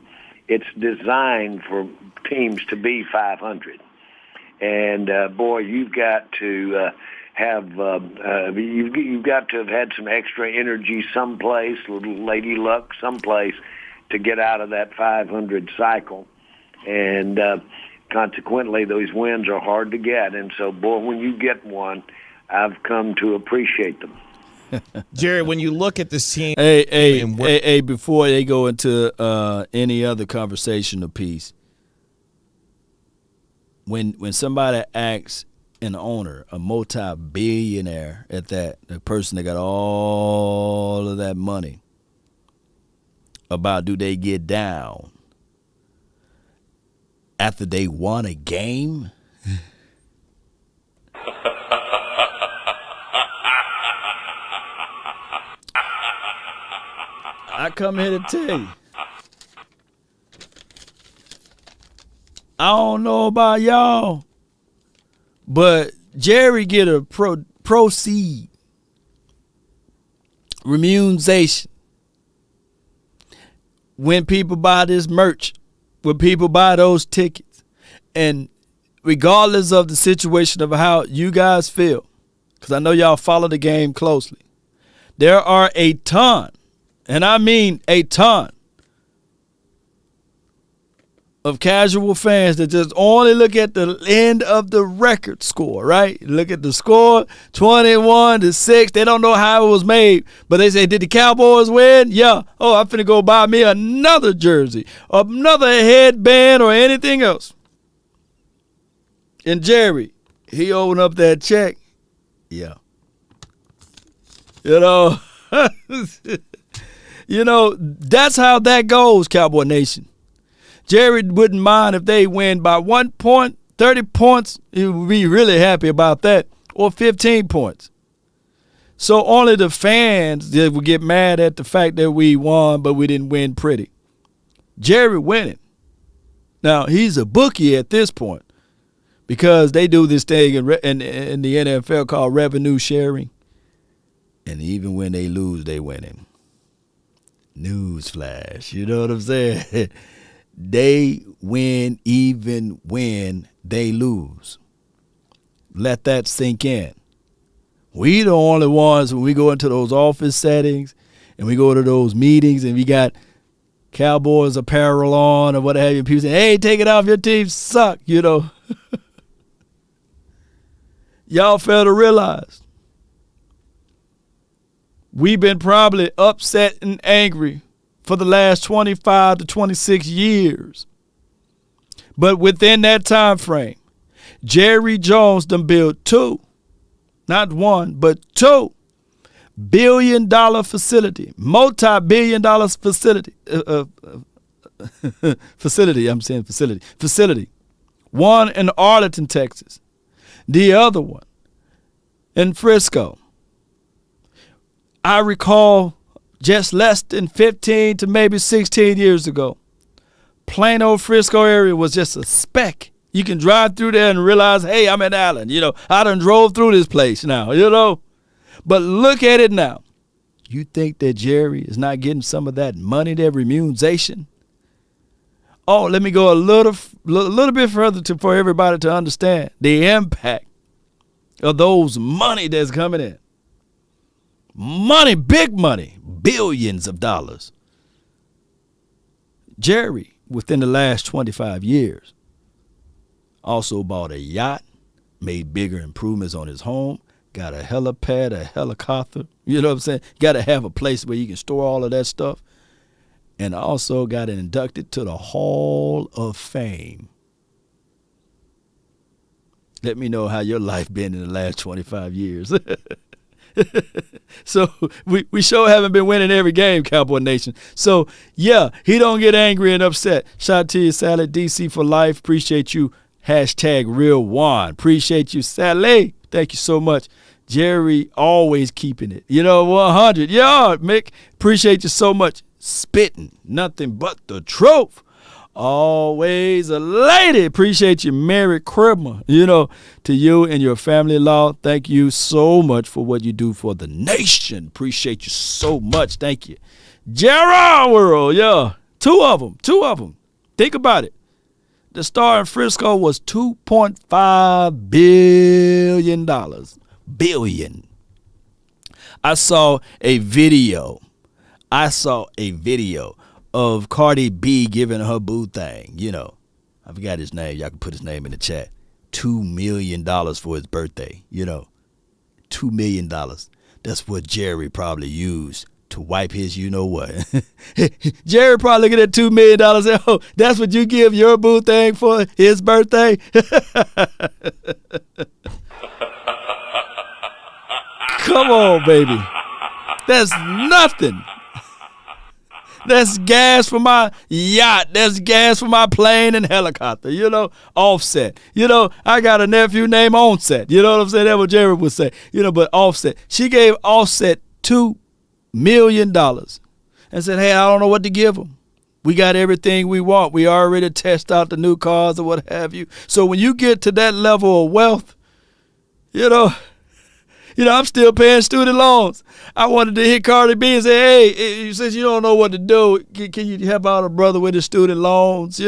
it's designed for teams to be 500. And boy, you've got to you've got to have had some extra energy someplace, little lady luck someplace, to get out of that 500 cycle. And consequently, those wins are hard to get. And so, boy, when you get one, I've come to appreciate them. Jerry, when you look at this team, hey, before they go into any other conversational piece, when somebody asks an owner, a multi-billionaire at that, the person that got all of that money, about do they get down after they won a game? I come here to tell you, I don't know about y'all, but Jerry get a proceed remuneration when people buy this merch, when people buy those tickets. And regardless of the situation of how you guys feel, because I know y'all follow the game closely. There are a ton, and I mean a ton, of casual fans that just only look at the end of the record score, right? Look at the score, 21-6. They don't know how it was made, but they say, did the Cowboys win? Yeah. Oh, I'm finna go buy me another jersey, another headband, or anything else. And Jerry, he opened up that check. Yeah. You know, that's how that goes, Cowboy Nation. Jerry wouldn't mind if they win by 1 point, 30 points. He would be really happy about that, or 15 points. So only the fans that would get mad at the fact that we won, but we didn't win pretty. Jerry winning. Now, he's a bookie at this point because they do this thing in the NFL called revenue sharing. And even when they lose, they winning. Newsflash, you know what I'm saying? They win even when they lose. Let that sink in. We the only ones when we go into those office settings and we go to those meetings and we got Cowboys apparel on or what have you. People say, hey, take it off, your team suck, Y'all fail to realize we've been probably upset and angry for the last 25 to 26 years. But within that time frame, Jerry Jones done built two, not one, but $2 billion facility, multi-billion-dollar facility, facility. One in Arlington, Texas. The other one in Frisco. I recall just less than 15 to maybe 16 years ago, Plano, Frisco area was just a speck. You can drive through there and realize, hey, I'm in Allen. I done drove through this place now, But look at it now. You think that Jerry is not getting some of that money, that remuneration? Oh, let me go a little bit further for everybody to understand the impact of those money that's coming in. Money, big money, billions of dollars. Jerry, within the last 25 years, also bought a yacht, made bigger improvements on his home, got a helipad, a helicopter, you know what I'm saying? Got to have a place where you can store all of that stuff. And also got inducted to the Hall of Fame. Let me know how your life been in the last 25 years. So we sure haven't been winning every game, Cowboy Nation. So, yeah, he don't get angry and upset. Shout out to you, Sally. DC for life. Appreciate you. Hashtag Real Juan. Appreciate you, Sally. Thank you so much. Jerry always keeping it. 100. Yeah, Mick. Appreciate you so much. Spitting. Nothing but the truth. Always a lady. Appreciate you, Mary Krimmer. To you and your family-in-law, thank you so much for what you do for the nation. Appreciate you so much. Thank you. Gerard World, yeah. Two of them. Think about it. The star in Frisco was $2.5 billion. Billion. I saw a video of Cardi B giving her boo thing, I forgot his name. Y'all can put his name in the chat. $2 million for his birthday, $2 million. That's what Jerry probably used to wipe his what. Jerry probably looking at $2 million and say, oh, that's what you give your boo thing for his birthday? Come on, baby. That's nothing. That's gas for my yacht. That's gas for my plane and helicopter. Offset. I got a nephew named Onset. You know what I'm saying? That's what Jerry would say. But Offset. She gave Offset $2 million and said, hey, I don't know what to give him. We got everything we want. We already test out the new cars or what have you. So when you get to that level of wealth, I'm still paying student loans. I wanted to hit Cardi B and say, hey, since you don't know what to do, can you help out a brother with his student loans,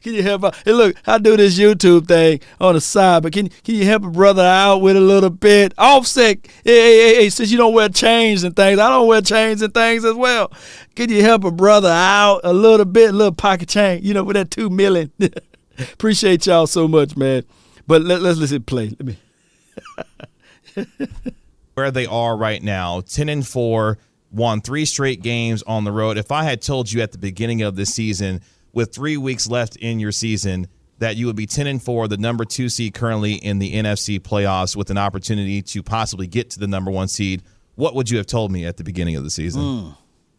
Can you help out? Hey, look, I do this YouTube thing on the side, but can you help a brother out with a little bit? Offset, hey, since you don't wear chains and things, I don't wear chains and things as well. Can you help a brother out a little bit, a little pocket chain, with that $2 million? Appreciate y'all so much, man. But let's listen to play. Let me. Where they are right now, 10-4, won 3 straight games on the road. If I had told you at the beginning of this season, with 3 weeks left in your season, that you would be 10-4, the number 2 seed currently in the NFC playoffs, with an opportunity to possibly get to the number 1 seed, what would you have told me at the beginning of the season?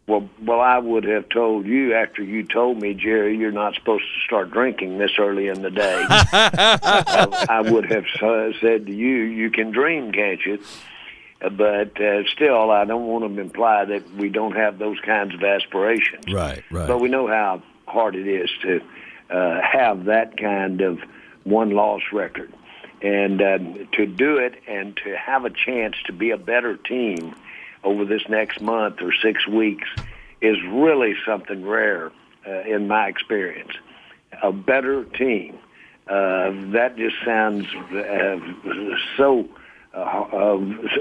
Well, I would have told you after you told me, Jerry, you're not supposed to start drinking this early in the day. I would have said to you, you can dream, can't you? But still, I don't want to imply that we don't have those kinds of aspirations. Right. But we know how hard it is to have that kind of one-loss record. And to do it and to have a chance to be a better team over this next month or 6 weeks is really something rare in my experience. A better team. That just sounds so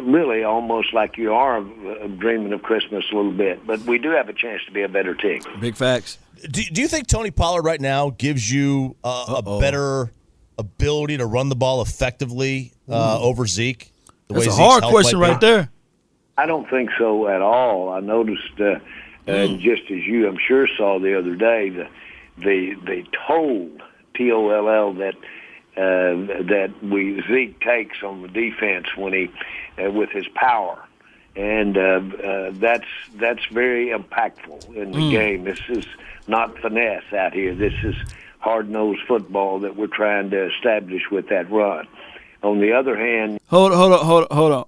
really almost like you are dreaming of Christmas a little bit. But we do have a chance to be a better team. Big facts. Do you think Tony Pollard right now gives you a better ability to run the ball effectively over Zeke? That's a hard question right there. I don't think so at all. I noticed, just as you, I'm sure, saw the other day, the toll, T-O-L-L, that Zeke takes on the defense when he with his power, and that's very impactful in the game. This is not finesse out here. This is hard-nosed football that we're trying to establish with that run. On the other hand, hold on.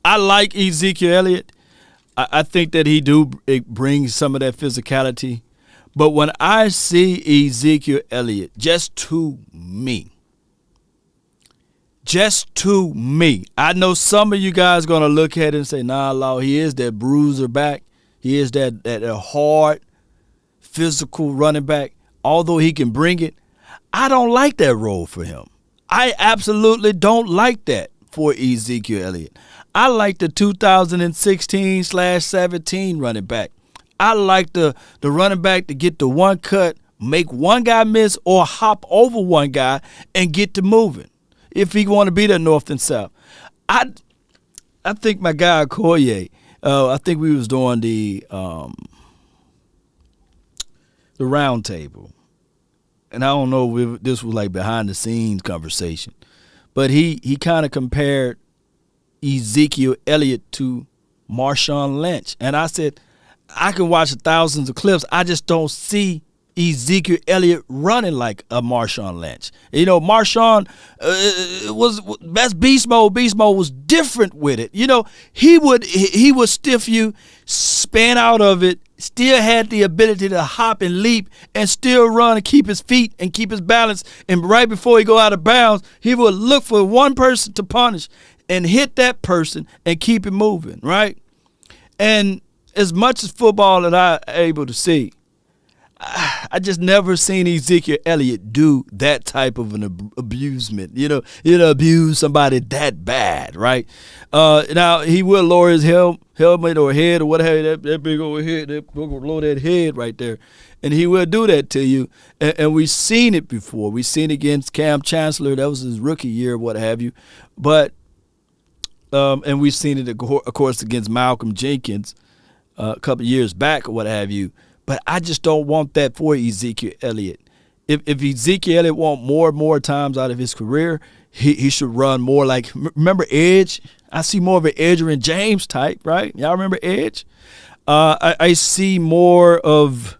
I like Ezekiel Elliott. I think that he brings some of that physicality. But when I see Ezekiel Elliott, just to me, I know some of you guys are going to look at it and say, nah, Law, he is that bruiser back. He is that hard, physical running back. Although he can bring it, I don't like that role for him. I absolutely don't like that for Ezekiel Elliott. I like the 2016/17 running back. I like the running back to get the one cut, make one guy miss, or hop over one guy and get to moving. If he want to be that north and south, I think my guy Okoye. I think we was doing the round table, and I don't know if this was like behind the scenes conversation, but he kind of compared Ezekiel Elliott to Marshawn Lynch, and I said, I can watch thousands of clips. I just don't see Ezekiel Elliott running like a Marshawn Lynch. Marshawn that's beast mode. Beast mode was different with it. He would stiff you, span out of it, still had the ability to hop and leap and still run and keep his feet and keep his balance. And right before he go out of bounds, he would look for one person to punish and hit that person and keep it moving, right? And as much as football that I'm able to see, I just never seen Ezekiel Elliott do that type of an abusement. Abuse somebody that bad, right? Now, he will lower his helmet or head or whatever, that big old head, that lower that head right there. And he will do that to you. And we've seen it before. We've seen it against Cam Chancellor. That was his rookie year, what have you. But and we've seen it, of course, against Malcolm Jenkins a couple of years back or what have you. But I just don't want that for Ezekiel Elliott. If Ezekiel Elliott want more times out of his career, he should run more like, remember Edge? I see more of an Edgerrin James type, right? Y'all remember Edge? I see more of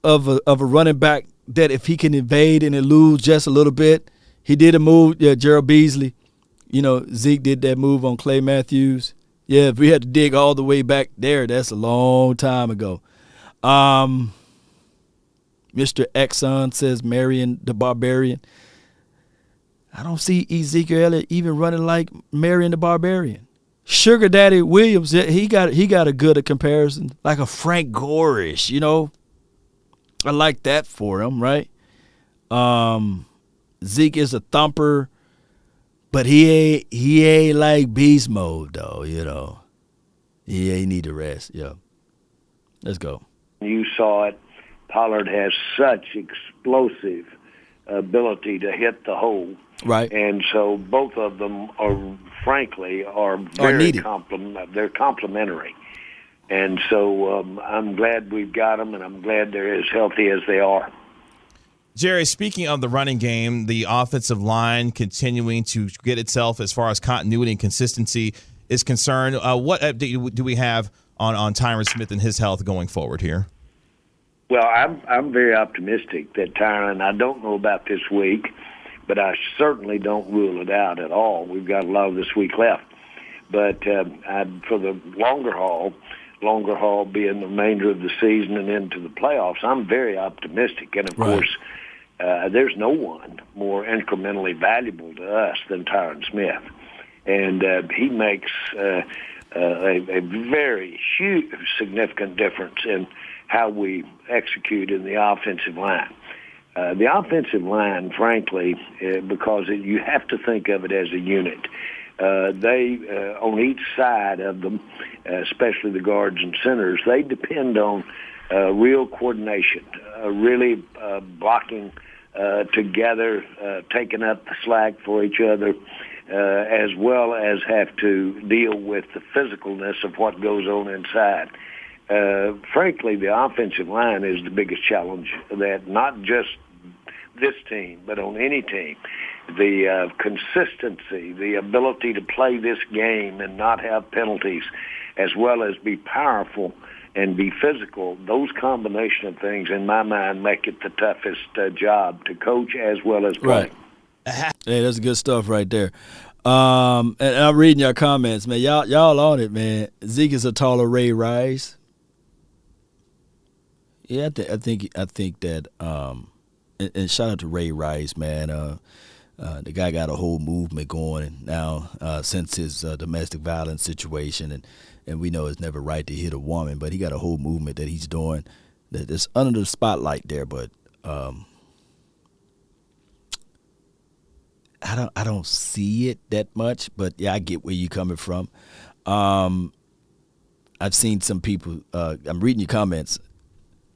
a running back that if he can evade and elude just a little bit. He did a move, Gerald Beasley. Zeke did that move on Clay Matthews. Yeah, if we had to dig all the way back there, that's a long time ago. Mr. Exxon says Marion the Barbarian. I don't see Ezekiel Elliott even running like Marion the Barbarian. Sugar Daddy Williams, he got a good comparison, like a Frank Gore-ish, I like that for him, right? Zeke is a thumper, but he ain't like beast mode though, you know. He need to rest. Yeah. Let's go. You saw it. Pollard has such explosive ability to hit the hole. Right. And so both of them are very they're complementary. And so I'm glad we've got them, and I'm glad they're as healthy as they are. Jerry, speaking of the running game, the offensive line continuing to get itself as far as continuity and consistency is concerned. What update do we have on Tyron Smith and his health going forward here? Well, I'm very optimistic that Tyron, I don't know about this week, but I certainly don't rule it out at all. We've got a lot of this week left. But for the longer haul being the remainder of the season and into the playoffs, I'm very optimistic. And, of course, there's no one more incrementally valuable to us than Tyron Smith. And he makes a very huge, significant difference in how we execute in the offensive line. The offensive line, frankly, because you have to think of it as a unit. They, on each side of them, especially the guards and centers, they depend on real coordination, really blocking together, taking up the slack for each other, as well as have to deal with the physicalness of what goes on inside. Frankly, the offensive line is the biggest challenge that not just this team, but on any team. The consistency, the ability to play this game and not have penalties, as well as be powerful and be physical, those combination of things, in my mind, make it the toughest job to coach as well as play. Right. Hey, that's good stuff right there. And I'm reading your comments, man. Y'all on it, man. Zeke is a taller Ray Rice. Yeah, I think that. And shout out to Ray Rice, man. The guy got a whole movement going now since his domestic violence situation, and we know it's never right to hit a woman, but he got a whole movement that he's doing that's under the spotlight there. But I don't see it that much. But yeah, I get where you're coming from. I've seen some people. I'm reading your comments.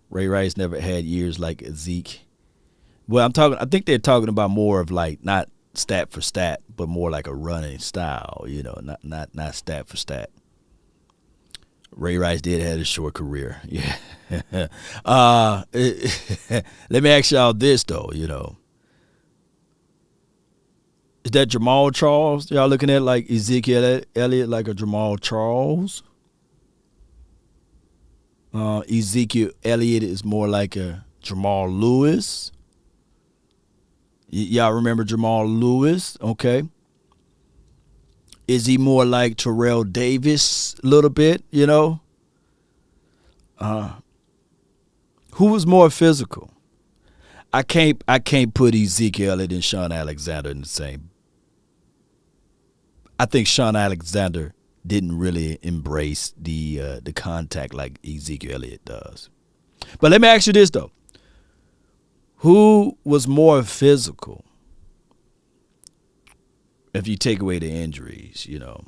Ray Rice never had years like Zeke. Well, I think they're talking about more of like not stat for stat, but more like a running style, you know, not stat for stat. Ray Rice did have a short career, yeah. Let me ask y'all this though, you know, is that Jamal Charles? Y'all looking at like Ezekiel Elliott like a Jamal Charles? Ezekiel Elliott is more like a Jamal Lewis. Y'all remember Jamal Lewis? Okay. Is he more like Terrell Davis a little bit, you know? Who was more physical? I can't put Ezekiel Elliott and Sean Alexander in the same. I think Sean Alexander didn't really embrace the contact like Ezekiel Elliott does. But let me ask you this though. Who was more physical if you take away the injuries, you know?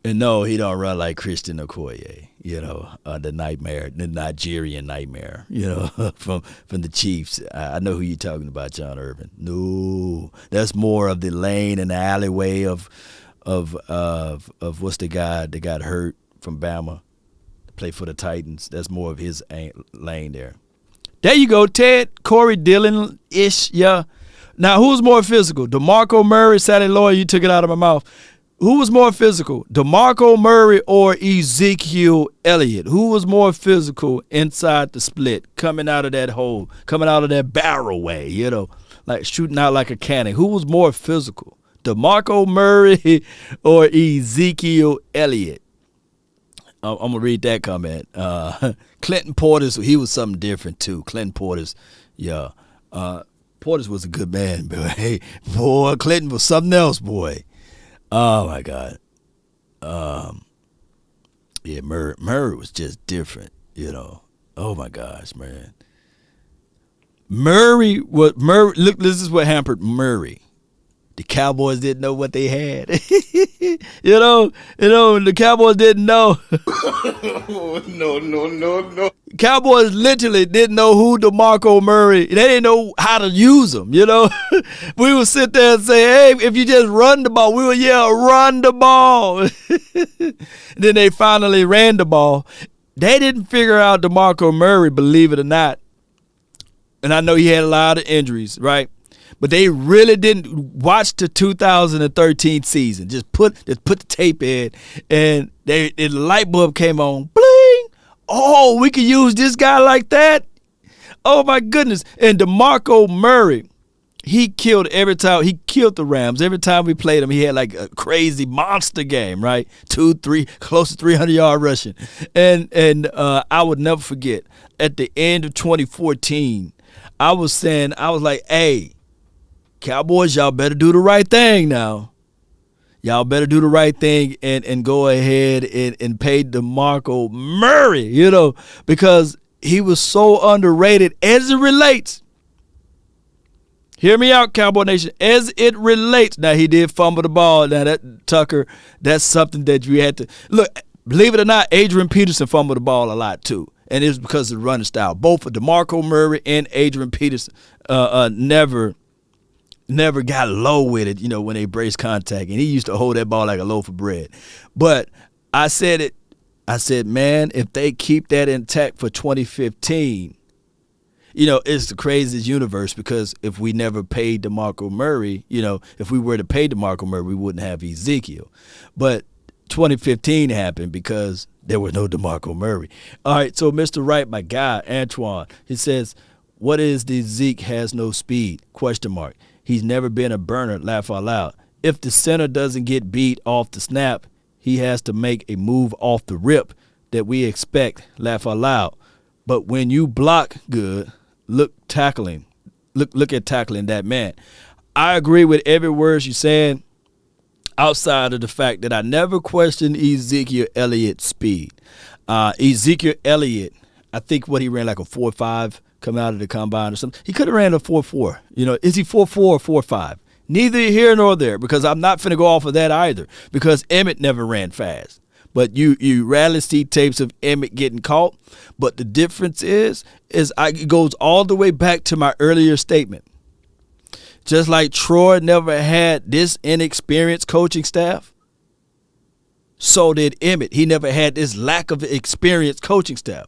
And no, he don't run like Christian Okoye, you know, the Nigerian nightmare, you know, from the Chiefs. I know who you're talking about, John Irvin. No, that's more of the lane and the alleyway of what's the guy that got hurt from Bama? Play for the Titans. That's more of his lane there. There you go, Ted. Corey Dillon-ish, yeah. Now, who's more physical? DeMarco Murray, Sally Lloyd, you took it out of my mouth. Who was more physical, DeMarco Murray or Ezekiel Elliott? Who was more physical inside the split, coming out of that hole, coming out of that barrel way, you know, like shooting out like a cannon? Who was more physical, DeMarco Murray or Ezekiel Elliott? I'm going to read that comment. Clinton Portis, he was something different, too. Clinton Portis, yeah. Portis was a good man, but hey, boy, Clinton was something else, boy. Oh, my God. Yeah, Murray was just different, you know. Oh my gosh, man. Murray. Look, this is what hampered Murray. The Cowboys didn't know what they had. you know, the Cowboys didn't know. No. Cowboys literally didn't know who DeMarco Murray. They didn't know how to use him, you know. We would sit there and say, hey, if you just run the ball, we would yell, run the ball. Then they finally ran the ball. They didn't figure out DeMarco Murray, believe it or not. And I know he had a lot of injuries, right? But they really didn't watch the 2013 season. Just put the tape in, and the light bulb came on. Bling! Oh, we could use this guy like that? Oh, my goodness. And DeMarco Murray, he killed every time. He killed the Rams. Every time we played him, he had like a crazy monster game, right? 2-3, close to 300-yard rushing. And I would never forget, at the end of 2014, I was like, hey, Cowboys, y'all better do the right thing now. Y'all better do the right thing and go ahead and pay DeMarco Murray, you know, because he was so underrated as it relates. Hear me out, Cowboy Nation. As it relates. Now, he did fumble the ball. Now, that Tucker, that's something that you had to – look, believe it or not, Adrian Peterson fumbled the ball a lot too. And it was because of the running style. Both of DeMarco Murray and Adrian Peterson never got low with it, you know, when they braced contact. And he used to hold that ball like a loaf of bread. But I said, man, if they keep that intact for 2015, you know, it's the craziest universe, because if we never paid DeMarco Murray, you know, if we were to pay DeMarco Murray, we wouldn't have Ezekiel. But 2015 happened because there was no DeMarco Murray. All right, so Mr. Wright, my guy, Antoine, he says, what is the Zeke has no speed? ? He's never been a burner, laugh out loud. If the center doesn't get beat off the snap, he has to make a move off the rip that we expect, laugh out loud. But when you block good, look at tackling that man. I agree with every word you're saying, outside of the fact that I never questioned Ezekiel Elliott's speed. Ezekiel Elliott, I think what he ran like a 4.5 coming out of the combine or something. He could have ran a 4.4. You know, is he 4.4 or 4.5? Neither here nor there, because I'm not finna go off of that either, because Emmett never ran fast. But you rarely see tapes of Emmett getting caught. But the difference is it goes all the way back to my earlier statement. Just like Troy never had this inexperienced coaching staff, so did Emmett. He never had this lack of experienced coaching staff.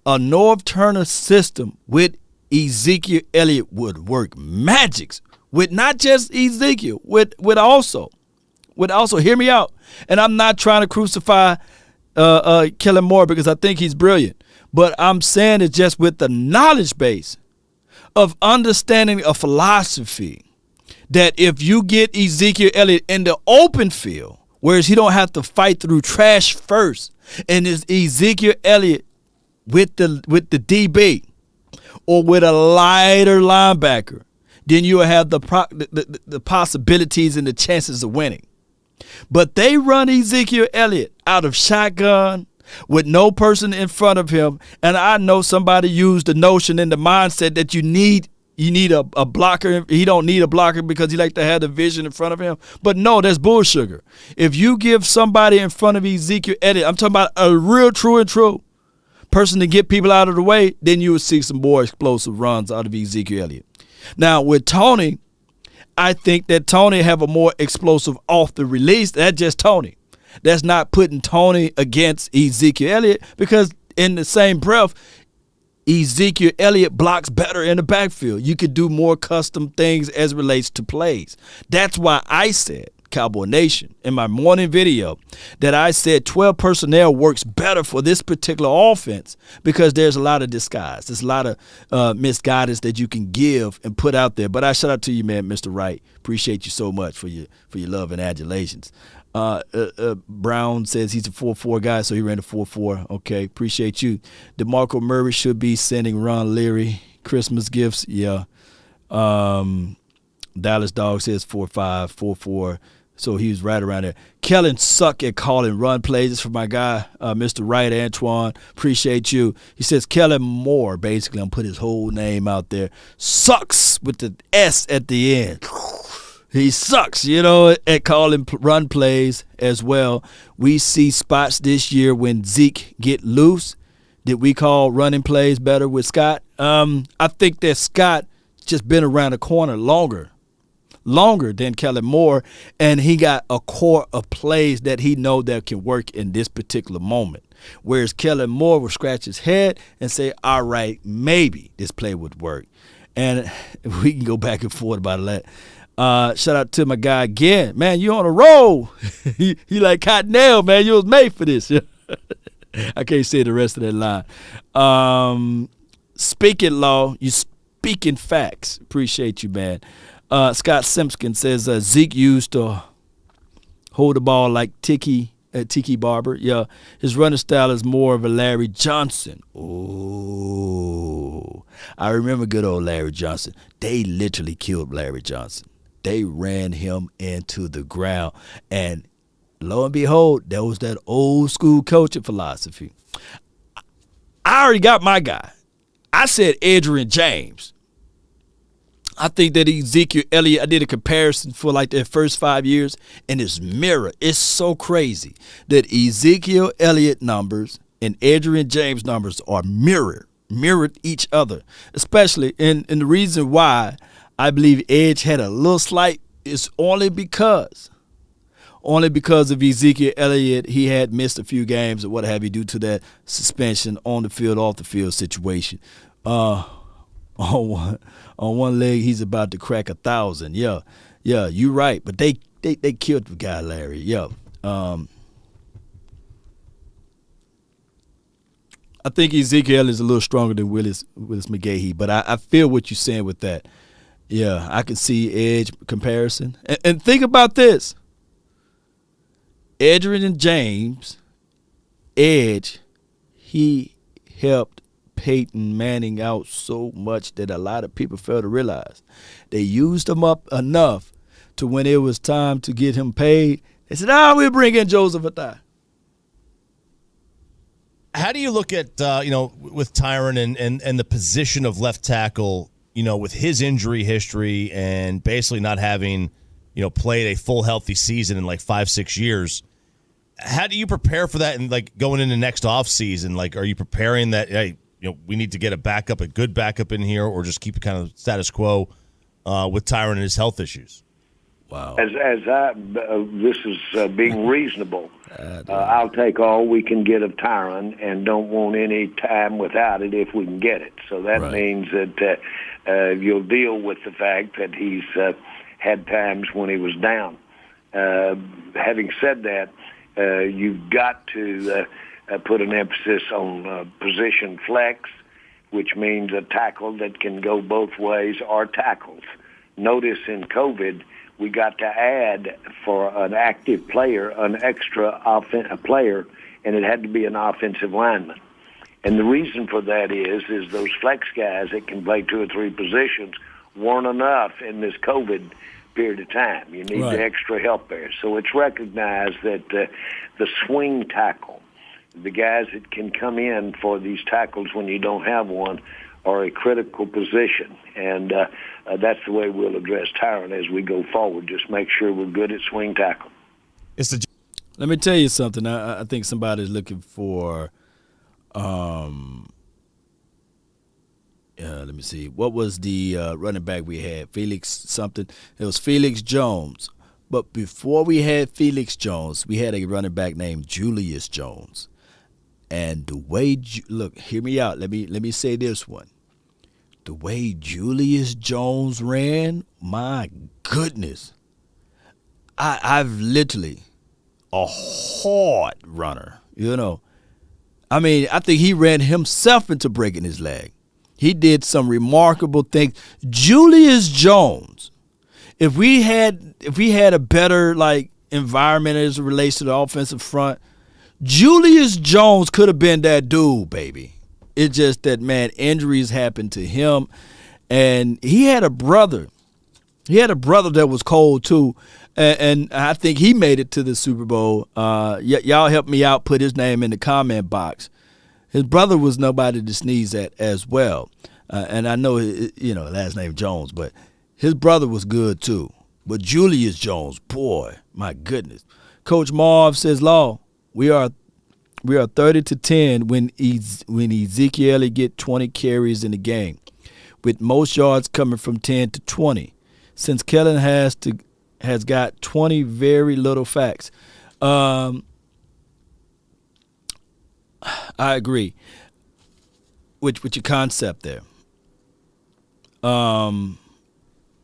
A Norv Turner system with Ezekiel Elliott would work magics with not just Ezekiel, with also, hear me out. And I'm not trying to crucify Kellen Moore, because I think he's brilliant. But I'm saying it just with the knowledge base of understanding a philosophy that if you get Ezekiel Elliott in the open field, whereas he don't have to fight through trash first, and it's Ezekiel Elliott with the DB or with a lighter linebacker, then you will have the possibilities and the chances of winning. But they run Ezekiel Elliott out of shotgun with no person in front of him, and I know somebody used the notion and the mindset that you need a blocker. He don't need a blocker because he like to have the vision in front of him. But no, that's bullsugar. If you give somebody in front of Ezekiel Elliott, I'm talking about a real true person to get people out of the way, then you will see some more explosive runs out of Ezekiel Elliott. Now, with Tony, I think that Tony have a more explosive off the release. That's just Tony. That's not putting Tony against Ezekiel Elliott, because in the same breath, Ezekiel Elliott blocks better in the backfield. You could do more custom things as it relates to plays. That's why I said, Cowboy Nation, in my morning video, that I said 12 personnel works better for this particular offense, because there's a lot of disguise. There's a lot of misguidance that you can give and put out there. But I shout out to you, man, Mr. Wright. Appreciate you so much for your love and adulations. Brown says he's a 4.4 guy, so he ran a 4.4. Okay, appreciate you. DeMarco Murray should be sending Ron Leary Christmas gifts. Yeah. Dallas Dog says 4.5, 4.4. So he was right around there. Kellen suck at calling run plays. This is for my guy, Mr. Wright, Antoine. Appreciate you. He says Kellen Moore, basically. I'm put his whole name out there. Sucks with the S at the end. He sucks, at calling run plays as well. We see spots this year when Zeke get loose. Did we call running plays better with Scott? I think that Scott just been around the corner longer than Kellen Moore, and he got a core of plays that he know that can work in this particular moment. Whereas Kellen Moore will scratch his head and say, all right, maybe this play would work. And we can go back and forth about that. Shout out to my guy again. Man, you on a roll. he like Cottonelle, man. You was made for this. I can't say the rest of that line. Speaking law, you speaking facts. Appreciate you, man. Scott Simpson says Zeke used to hold the ball like Tiki Barber. Yeah, his running style is more of a Larry Johnson. Oh, I remember good old Larry Johnson. They literally killed Larry Johnson. They ran him into the ground, and lo and behold, that was that old school coaching philosophy. I already got my guy. I said Adrian James. I think that Ezekiel Elliott, I did a comparison for like their first 5 years, and it's mirror. It's so crazy that Ezekiel Elliott numbers and Adrian James numbers are mirrored each other, especially. And the reason why I believe Edge had a little slight is only because of Ezekiel Elliott. He had missed a few games or what have you due to that suspension on the field, off the field situation. On one leg, he's about to crack 1,000. Yeah, you're right. But they killed the guy, Larry. Yeah. I think Ezekiel is a little stronger than Willis McGahee, but I feel what you're saying with that. Yeah, I can see Edge comparison. And think about this. Adrian James, Edge, he helped Peyton Manning out so much that a lot of people fail to realize. They used him up enough to when it was time to get him paid, they said, we'll bring in Joseph Atai. How do you look at, with Tyron and the position of left tackle, with his injury history and basically not having, played a full healthy season in like 5-6 years? How do you prepare for that and like going into next offseason? Like, are you preparing that, hey, we need to get a good backup in here, or just keep it kind of status quo with Tyron and his health issues? Wow. This is being reasonable. I'll take all we can get of Tyron and don't want any time without it if we can get it. So that means that you'll deal with the fact that he's had times when he was down. Having said that, you've got to put an emphasis on position flex, which means a tackle that can go both ways or tackles. Notice in COVID, we got to add for an active player an extra player, and it had to be an offensive lineman. And the reason for that is those flex guys that can play 2 or 3 positions weren't enough in this COVID period of time. You need the extra help there. So it's recognized that the swing tackle, the guys that can come in for these tackles when you don't have one, are a critical position. And that's the way we'll address Tyron as we go forward. Just make sure we're good at swing tackle. Let me tell you something. I think somebody's looking for let me see. What was the running back we had? Felix something. It was Felix Jones. But before we had Felix Jones, we had a running back named Julius Jones. And the way look, hear me out. Let me say this one. The way Julius Jones ran, my goodness. I've literally a hard runner, I mean, I think he ran himself into breaking his leg. He did some remarkable things. Julius Jones, if we had a better environment as it relates to the offensive front, Julius Jones could have been that dude, baby. It's just that, man, injuries happened to him, and he had a brother. He had a brother that was cold too. and I think he made it to the Super Bowl. Y'all help me out. Put his name in the comment box. His brother was nobody to sneeze at as well. And I know, last name Jones, but his brother was good too. But Julius Jones, boy, my goodness. Coach Marv says, Law, we are 30-10 when Ezekiel get 20 carries in the game, with most yards coming from 10 to 20. Since Kellen has got 20, very little facts. I agree with your concept there. Now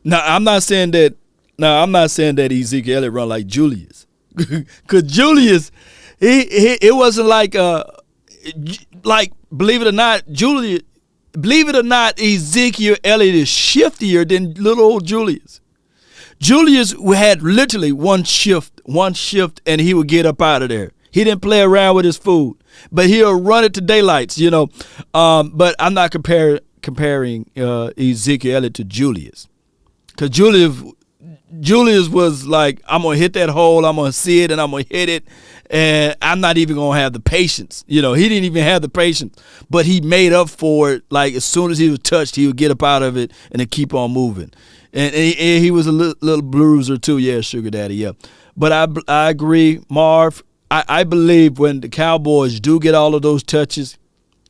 I'm not saying that Ezekiel Elliott run like Julius, because Julius, it wasn't like believe it or not, Ezekiel Elliott is shiftier than little old Julius. Julius had literally one shift, and he would get up out of there. He didn't play around with his food, but he'll run it to daylights, But I'm not comparing Ezekiel Elliott to Julius, because Julius was like, I'm going to hit that hole, I'm going to see it, and I'm going to hit it, and I'm not even going to have the patience. He didn't even have the patience, but he made up for it. Like, as soon as he was touched, he would get up out of it and then keep on moving. And he was a little bruiser too, yeah, Sugar Daddy, yeah. But I agree, Marv. I believe when the Cowboys do get all of those touches,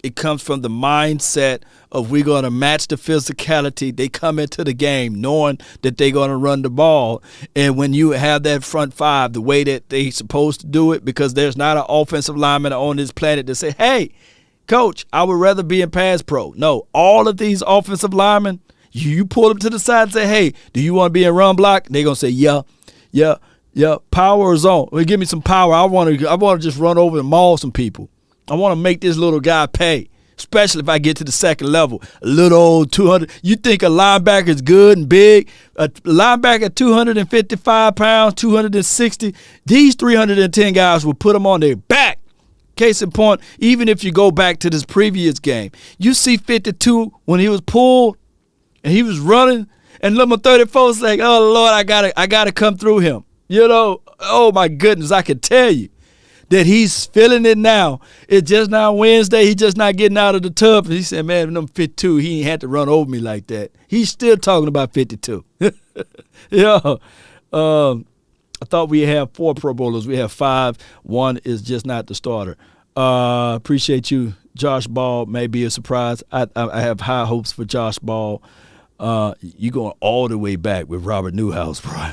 it comes from the mindset of we're going to match the physicality. They come into the game knowing that they're going to run the ball. And when you have that front five, the way that they're supposed to do it, because there's not an offensive lineman on this planet that say, hey, coach, I would rather be in pass pro. No, all of these offensive linemen, you pull them to the side and say, hey, do you want to be in run block? They're going to say, yeah. Power or zone. Well, give me some power. I want to just run over and maul some people. I want to make this little guy pay, especially if I get to the second level. A little old 200. You think a linebacker is good and big? A linebacker 255 pounds, 260. These 310 guys will put them on their back. Case in point, even if you go back to this previous game, you see 52 when he was pulled and he was running, and number 34 is like, oh, Lord, I gotta come through him. Oh, my goodness, I can tell you that he's feeling it now. It's just now Wednesday. He's just not getting out of the tub. And he said, man, number 52, he ain't had to run over me like that. He's still talking about 52. I thought we had 4 Pro Bowlers. We have 5. One is just not the starter. Appreciate you. Josh Ball may be a surprise. I have high hopes for Josh Ball. You going all the way back with Robert Newhouse, bro.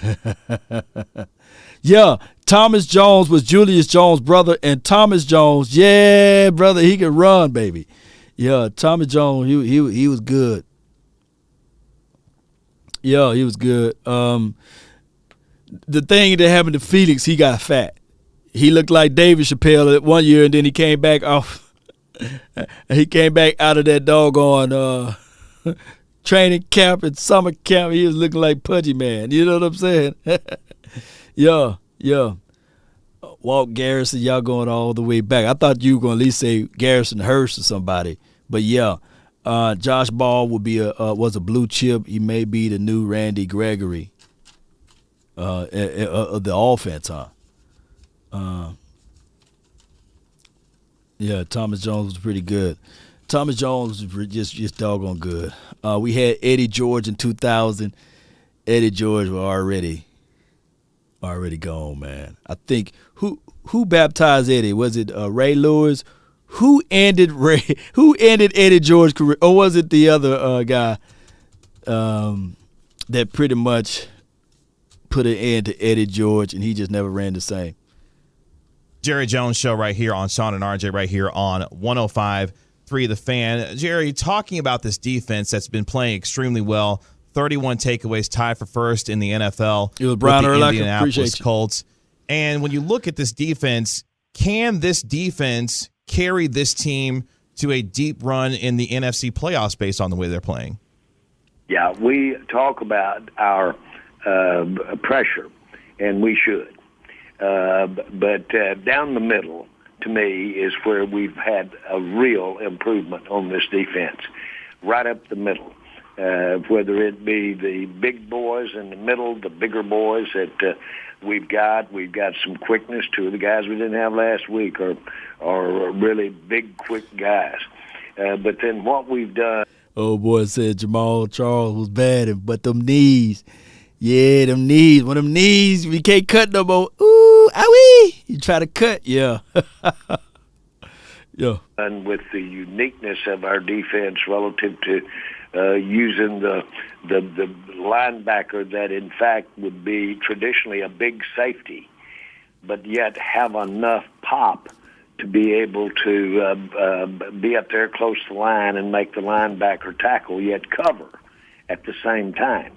Yeah, Thomas Jones was Julius Jones' brother, and Thomas Jones, yeah, brother, he can run, baby. Yeah, Thomas Jones, he was good. Yeah, he was good. The thing that happened to Felix, he got fat. He looked like David Chappelle one year, and then he came back off. He came back out of that doggone training camp and summer camp. He was looking like Pudgy Man. You know what I'm saying? Yeah. Walt Garrison, y'all going all the way back. I thought you were going to at least say Garrison Hurst or somebody. But, yeah, Josh Ball was a blue chip. He may be the new Randy Gregory of the offense, huh? Yeah, Thomas Jones was pretty good. Thomas Jones was just doggone good. We had Eddie George in 2000. Eddie George was already gone, man. I think who baptized Eddie? Was it Ray Lewis? Who ended Eddie George's career? Or was it the other guy that pretty much put an end to Eddie George, and he just never ran the same? Jerry Jones Show right here on Sean and RJ right here on 105.3 The Fan. Jerry, talking about this defense that's been playing extremely well, 31 takeaways, tied for first in the NFL. It was Brian with the Urlacher. Indianapolis Colts. And when you look at this defense, can this defense carry this team to a deep run in the NFC playoffs based on the way they're playing? Yeah, we talk about our pressure, and we should. But down the middle, to me, is where we've had a real improvement on this defense. Right up the middle. whether it be the big boys in the middle, the bigger boys that we've got. We've got some quickness. Two of the guys we didn't have last week are really big, quick guys. But then what we've done. Oh, boy said Jamal Charles was bad, but them knees. Yeah, them knees. When them knees, we can't cut no more. Ooh, owie. You try to cut, yeah. Yeah. And with the uniqueness of our defense relative to using the linebacker that, in fact, would be traditionally a big safety, but yet have enough pop to be able to be up there close to the line and make the linebacker tackle, yet cover at the same time.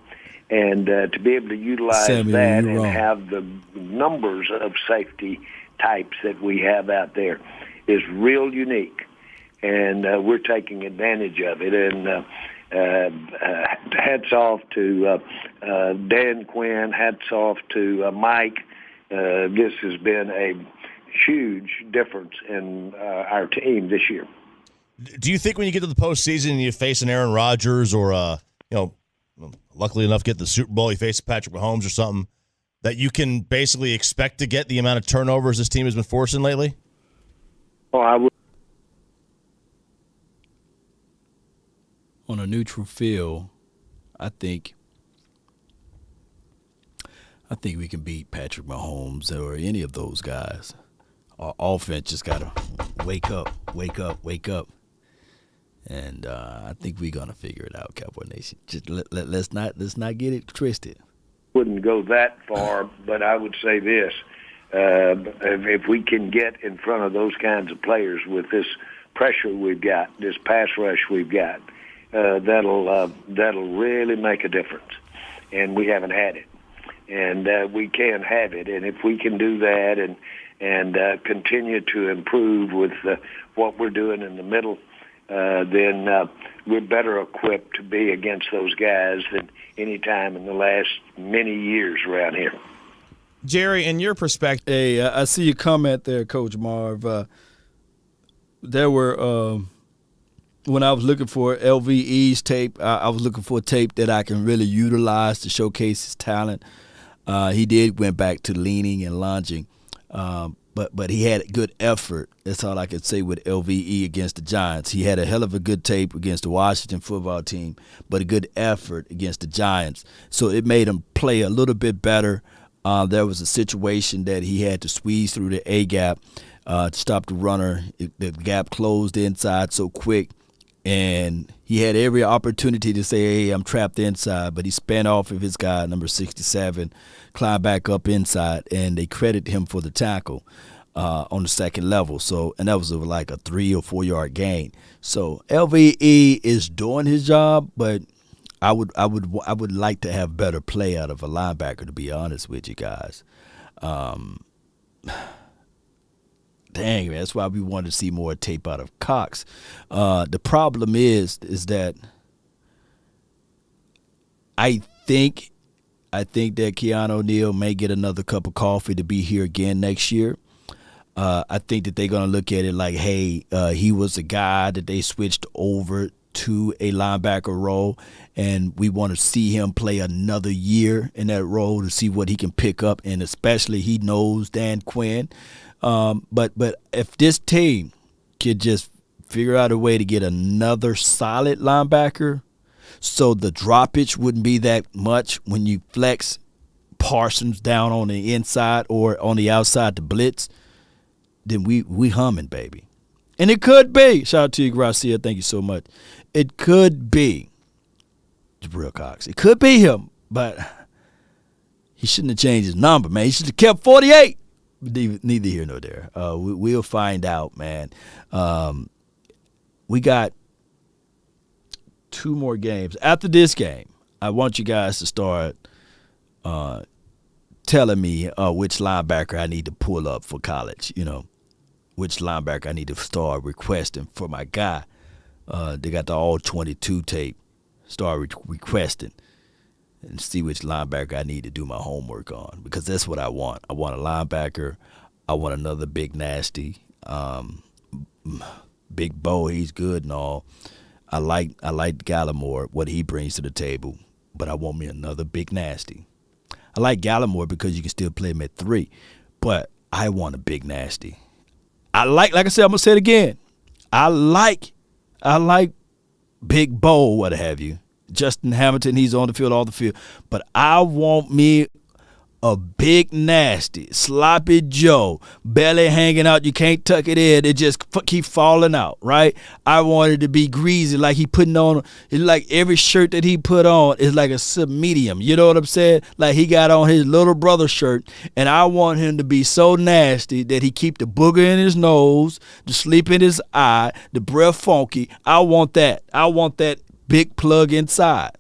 And to be able to utilize Samuel, that and wrong. have the numbers of safety types that we have out there is real unique. And we're taking advantage of it. And hats off to Dan Quinn, hats off to Mike. This has been a huge difference in our team this year. Do you think when you get to the postseason and you face an Aaron Rodgers or, luckily enough get the Super Bowl, you face Patrick Mahomes or something, that you can basically expect to get the amount of turnovers this team has been forcing lately? Oh, I would. On a neutral field, I think we can beat Patrick Mahomes or any of those guys. Our offense just got to wake up. And I think we're going to figure it out, Cowboy Nation. Just let's not get it twisted. Wouldn't go that far, but I would say this. If we can get in front of those kinds of players with this pressure we've got, this pass rush we've got, that'll really make a difference. And we haven't had it. And we can have it. And if we can do that and continue to improve with what we're doing in the middle, then we're better equipped to be against those guys than any time in the last many years around here. Jerry, in your perspective. Hey, I see your comment there, Coach Marv. There were, when I was looking for LVE's tape, I was looking for a tape that I can really utilize to showcase his talent. He went back to leaning and lunging. But he had good effort. That's all I could say with LVE against the Giants. He had a hell of a good tape against the Washington football team, but a good effort against the Giants. So it made him play a little bit better. There was a situation that he had to squeeze through the A-gap to stop the runner. The gap closed inside so quick, and he had every opportunity to say, hey, I'm trapped inside, but he spun off of his guy, number 67, climbed back up inside, and they credit him for the tackle on the second level. So, and that was like a 3 or 4 yard gain. So LVE is doing his job, but I would like to have better play out of a linebacker, to be honest with you guys. Dang, man, that's why we wanted to see more tape out of Cox. The problem is that I think that Keanu O'Neal may get another cup of coffee to be here again next year. I think that they're going to look at it like, hey, he was a guy that they switched over to a linebacker role, and we want to see him play another year in that role to see what he can pick up, and especially he knows Dan Quinn. But if this team could just figure out a way to get another solid linebacker so the droppage wouldn't be that much when you flex Parsons down on the inside or on the outside to blitz, then we humming, baby. And it could be. Shout out to you, Gracia. Thank you so much. It could be Jabril Cox. It could be him, but he shouldn't have changed his number, man. He should have kept 48. Neither here nor there. We'll find out, man. We got 2 more games. After this game, I want you guys to start telling me which linebacker I need to pull up for college, which linebacker I need to start requesting for my guy. They got the all-22 tape. Start requesting and see which linebacker I need to do my homework on, because that's what I want. I want a linebacker. I want another big nasty. Big Bo, he's good and all. I like Gallimore, what he brings to the table, but I want me another big nasty. I like Gallimore because you can still play him at 3, but I want a big nasty. Like I said, I'm gonna say it again. I like Big Bo, what have you. Justin Hamilton, he's on the field, all the field, but I want me a big nasty, sloppy Joe, belly hanging out, you can't tuck it in, it just keep falling out, right? I want it to be greasy, like he putting on, like every shirt that he put on is like a sub-medium, you know what I'm saying? Like he got on his little brother shirt, and I want him to be so nasty that he keep the booger in his nose, the sleep in his eye, the breath funky. I want that big plug inside.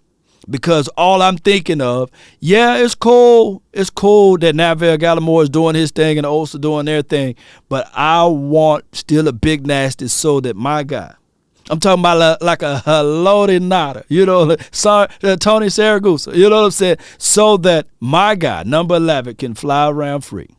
Because all I'm thinking of, it's cool. It's cool that Navell Gallimore is doing his thing and the Oaks are doing their thing. But I want still a big nasty so that my guy, I'm talking about like a Haloti Nada, you know, Tony Saragusa, you know what I'm saying? So that my guy, number 11, can fly around free.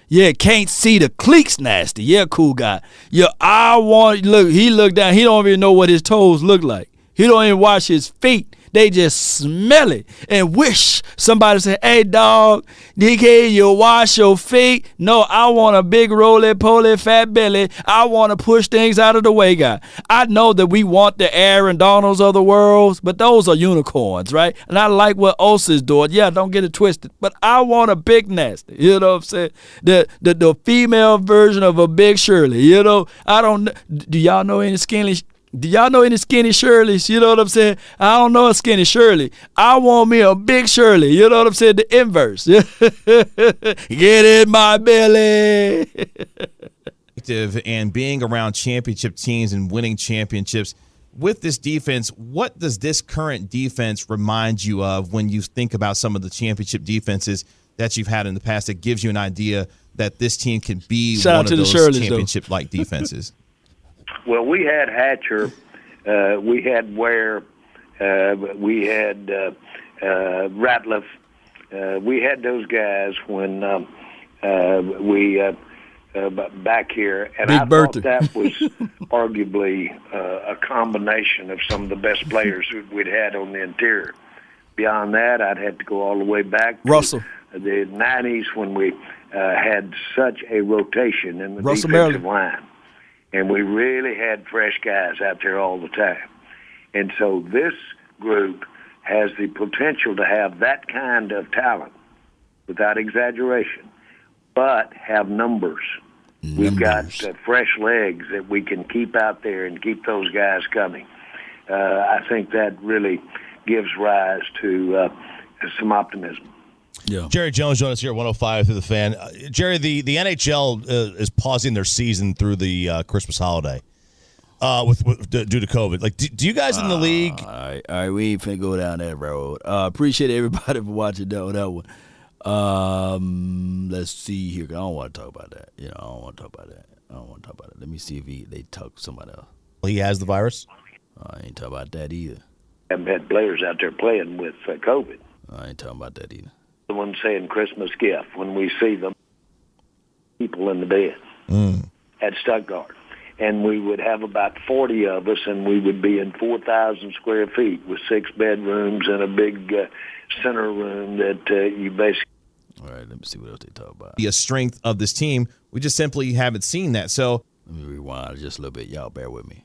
Yeah, can't see the cleats nasty. Yeah, cool guy. Yeah, he look down. He don't even know what his toes look like. He don't even wash his feet. They just smell it and wish somebody said, hey, dog, DK, you wash your feet? No, I want a big roly-poly fat belly. I want to push things out of the way, guy. I know that we want the Aaron Donalds of the world, but those are unicorns, right? And I like what Osa is doing. Yeah, don't get it twisted. But I want a big nasty. You know what I'm saying? The female version of a big Shirley. You know, do y'all know any skinny Shirleys? You know what I'm saying? I don't know a skinny Shirley. I want me a big Shirley. You know what I'm saying? The inverse. Get in my belly. And being around championship teams and winning championships with this defense, what does this current defense remind you of when you think about some of the championship defenses that you've had in the past that gives you an idea that this team can be one of those championship-like defenses? Well, we had Hatcher, we had Ware, we had Ratliff. We had those guys when we back here, and Big I Bertha. thought that was arguably a combination of some of the best players we'd had on the interior. Beyond that, I'd have to go all the way back to Russell. The 90s when we had such a rotation in the Russell defensive Maryland. line. And we really had fresh guys out there all the time. And so this group has the potential to have that kind of talent, without exaggeration, but have numbers. We've got fresh legs that we can keep out there and keep those guys coming. I think that really gives rise to some optimism. Yeah. Jerry Jones joined us here at 105 through the Fan. Jerry, the NHL is pausing their season through the Christmas holiday due to COVID. Like, do you guys in the league? All right, we ain't finna go down that road. Appreciate everybody for watching that one. Let's see here. I don't want to talk about that. I don't want to talk about that. Let me see if they talk to somebody else. Well, he has the virus? I ain't talking about that either. Haven't had players out there playing with COVID. I ain't talking about that either. The one saying Christmas gift when we see them people in the bed at Stuttgart. And we would have about 40 of us, and we would be in 4,000 square feet with 6 bedrooms and a big center room that you basically... All right, let me see what else they talk about. Be a strength of this team. We just simply haven't seen that. So let me rewind just a little bit. Y'all bear with me.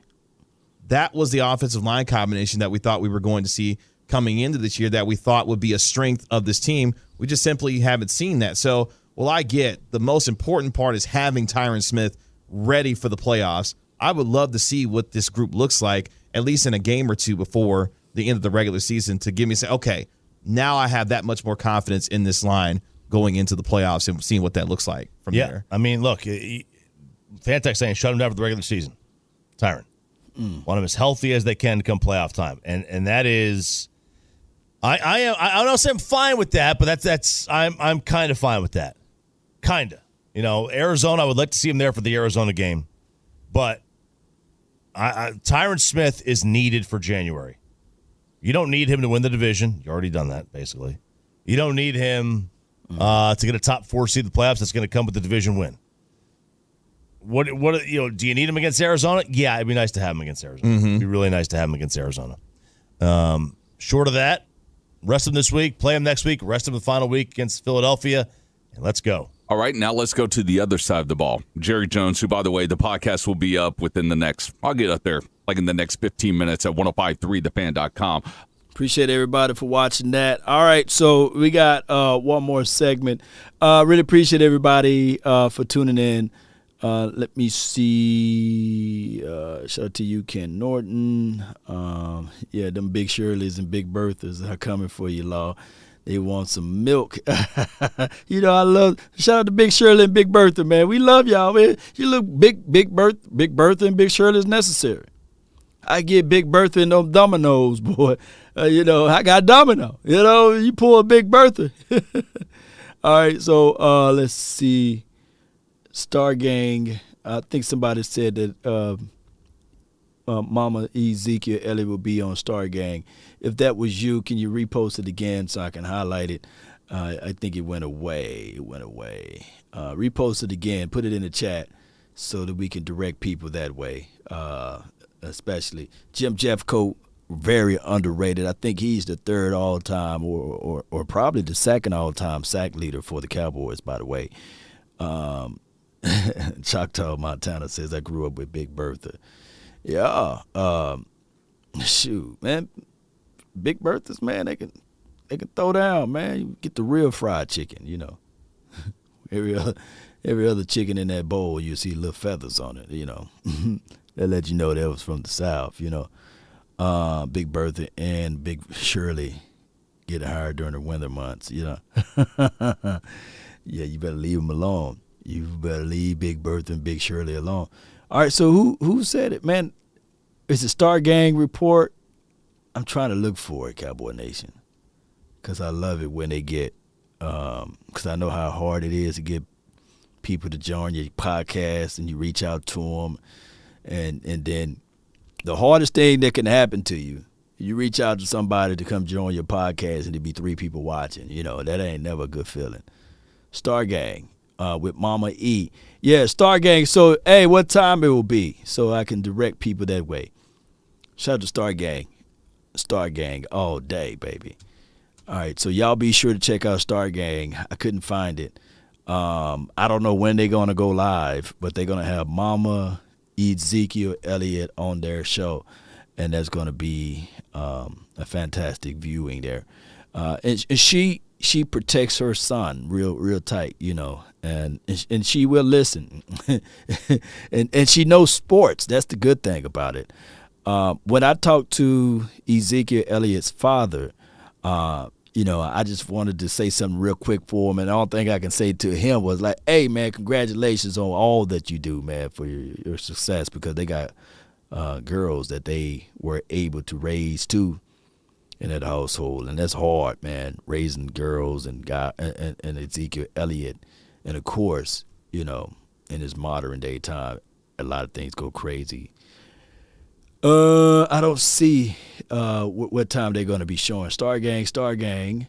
That was the offensive line combination that we thought we were going to see coming into this year that we thought would be a strength of this team. We just simply haven't seen that. So, I get the most important part is having Tyron Smith ready for the playoffs. I would love to see what this group looks like, at least in a game or two before the end of the regular season, to give me say, okay, now I have that much more confidence in this line going into the playoffs and seeing what that looks like from there. I mean, look, Fantech saying shut him down for the regular season. Tyron. Want him as healthy as they can come playoff time. And that is... I don't say I'm fine with that, but I'm kind of fine with that. Kind of. Arizona, I would like to see him there for the Arizona game. But Tyron Smith is needed for January. You don't need him to win the division. You already done that, basically. You don't need him to get a top 4 seed in the playoffs. That's going to come with the division win. What do you need him against Arizona? Yeah, it'd be nice to have him against Arizona. It'd be really nice to have him against Arizona. Short of that, rest him this week, play him next week, rest him the final week against Philadelphia, and let's go. All right, now let's go to the other side of the ball. Jerry Jones, who, by the way, the podcast will be up within the next, I'll get up there, like in the next 15 minutes at 1053thefan.com. Appreciate everybody for watching that. All right, so we got one more segment. Really appreciate everybody for tuning in. Let me see. Shout out to you, Ken Norton. Yeah, them Big Shirleys and Big Berthas are coming for you, Law. They want some milk. I love. Shout out to Big Shirley and Big Bertha, man. We love y'all, man. You look Big Bertha and Big Shirley is necessary. I get Big Bertha in them dominoes, boy. I got domino. You pull a Big Bertha. All right, so let's see. Star Gang. I think somebody said that Mama Ezekiel Elliott will be on Star Gang. If that was you, can you repost it again so I can highlight it? I think it went away. Repost it again. Put it in the chat so that we can direct people that way. Especially Jim Jeffcoat, very underrated. I think he's the third all-time or probably the second all-time sack leader for the Cowboys, by the way. Choctaw, Montana says, I grew up with Big Bertha. Yeah. Shoot, man. Big Berthas, man, they can throw down, man. You get the real fried chicken, Every other chicken in that bowl, you see little feathers on it, That let you know that was from the South, Big Bertha and Big Shirley get hired during the winter months, Yeah, you better leave them alone. You better leave Big Bertha and Big Shirley alone. All right, so who said it, man? It's a Star Gang report. I'm trying to look for it, Cowboy Nation, because I love it when they get, because I know how hard it is to get people to join your podcast and you reach out to them. And then the hardest thing that can happen to you, you reach out to somebody to come join your podcast and there be 3 people watching. That ain't never a good feeling. Star Gang with Mama E. Yeah, Star Gang. So, hey, what time it will be so I can direct people that way. Shout out to Star Gang. Star Gang all day, baby. All right, so y'all be sure to check out Star Gang. I couldn't find it. I don't know when they're going to go live, but they're going to have Mama Ezekiel Elliott on their show, and that's going to be a fantastic viewing there. And she protects her son real tight, and she will listen, and she knows sports. That's the good thing about it. When I talked to Ezekiel Elliott's father, I just wanted to say something real quick for him, and the only thing I can say to him was like, hey, man, congratulations on all that you do, man, for your success, because they got girls that they were able to raise, too, in that household, and that's hard, man, raising girls and Ezekiel Elliott. And, of course, in this modern-day time, a lot of things go crazy. I don't see what time they're going to be showing Star Gang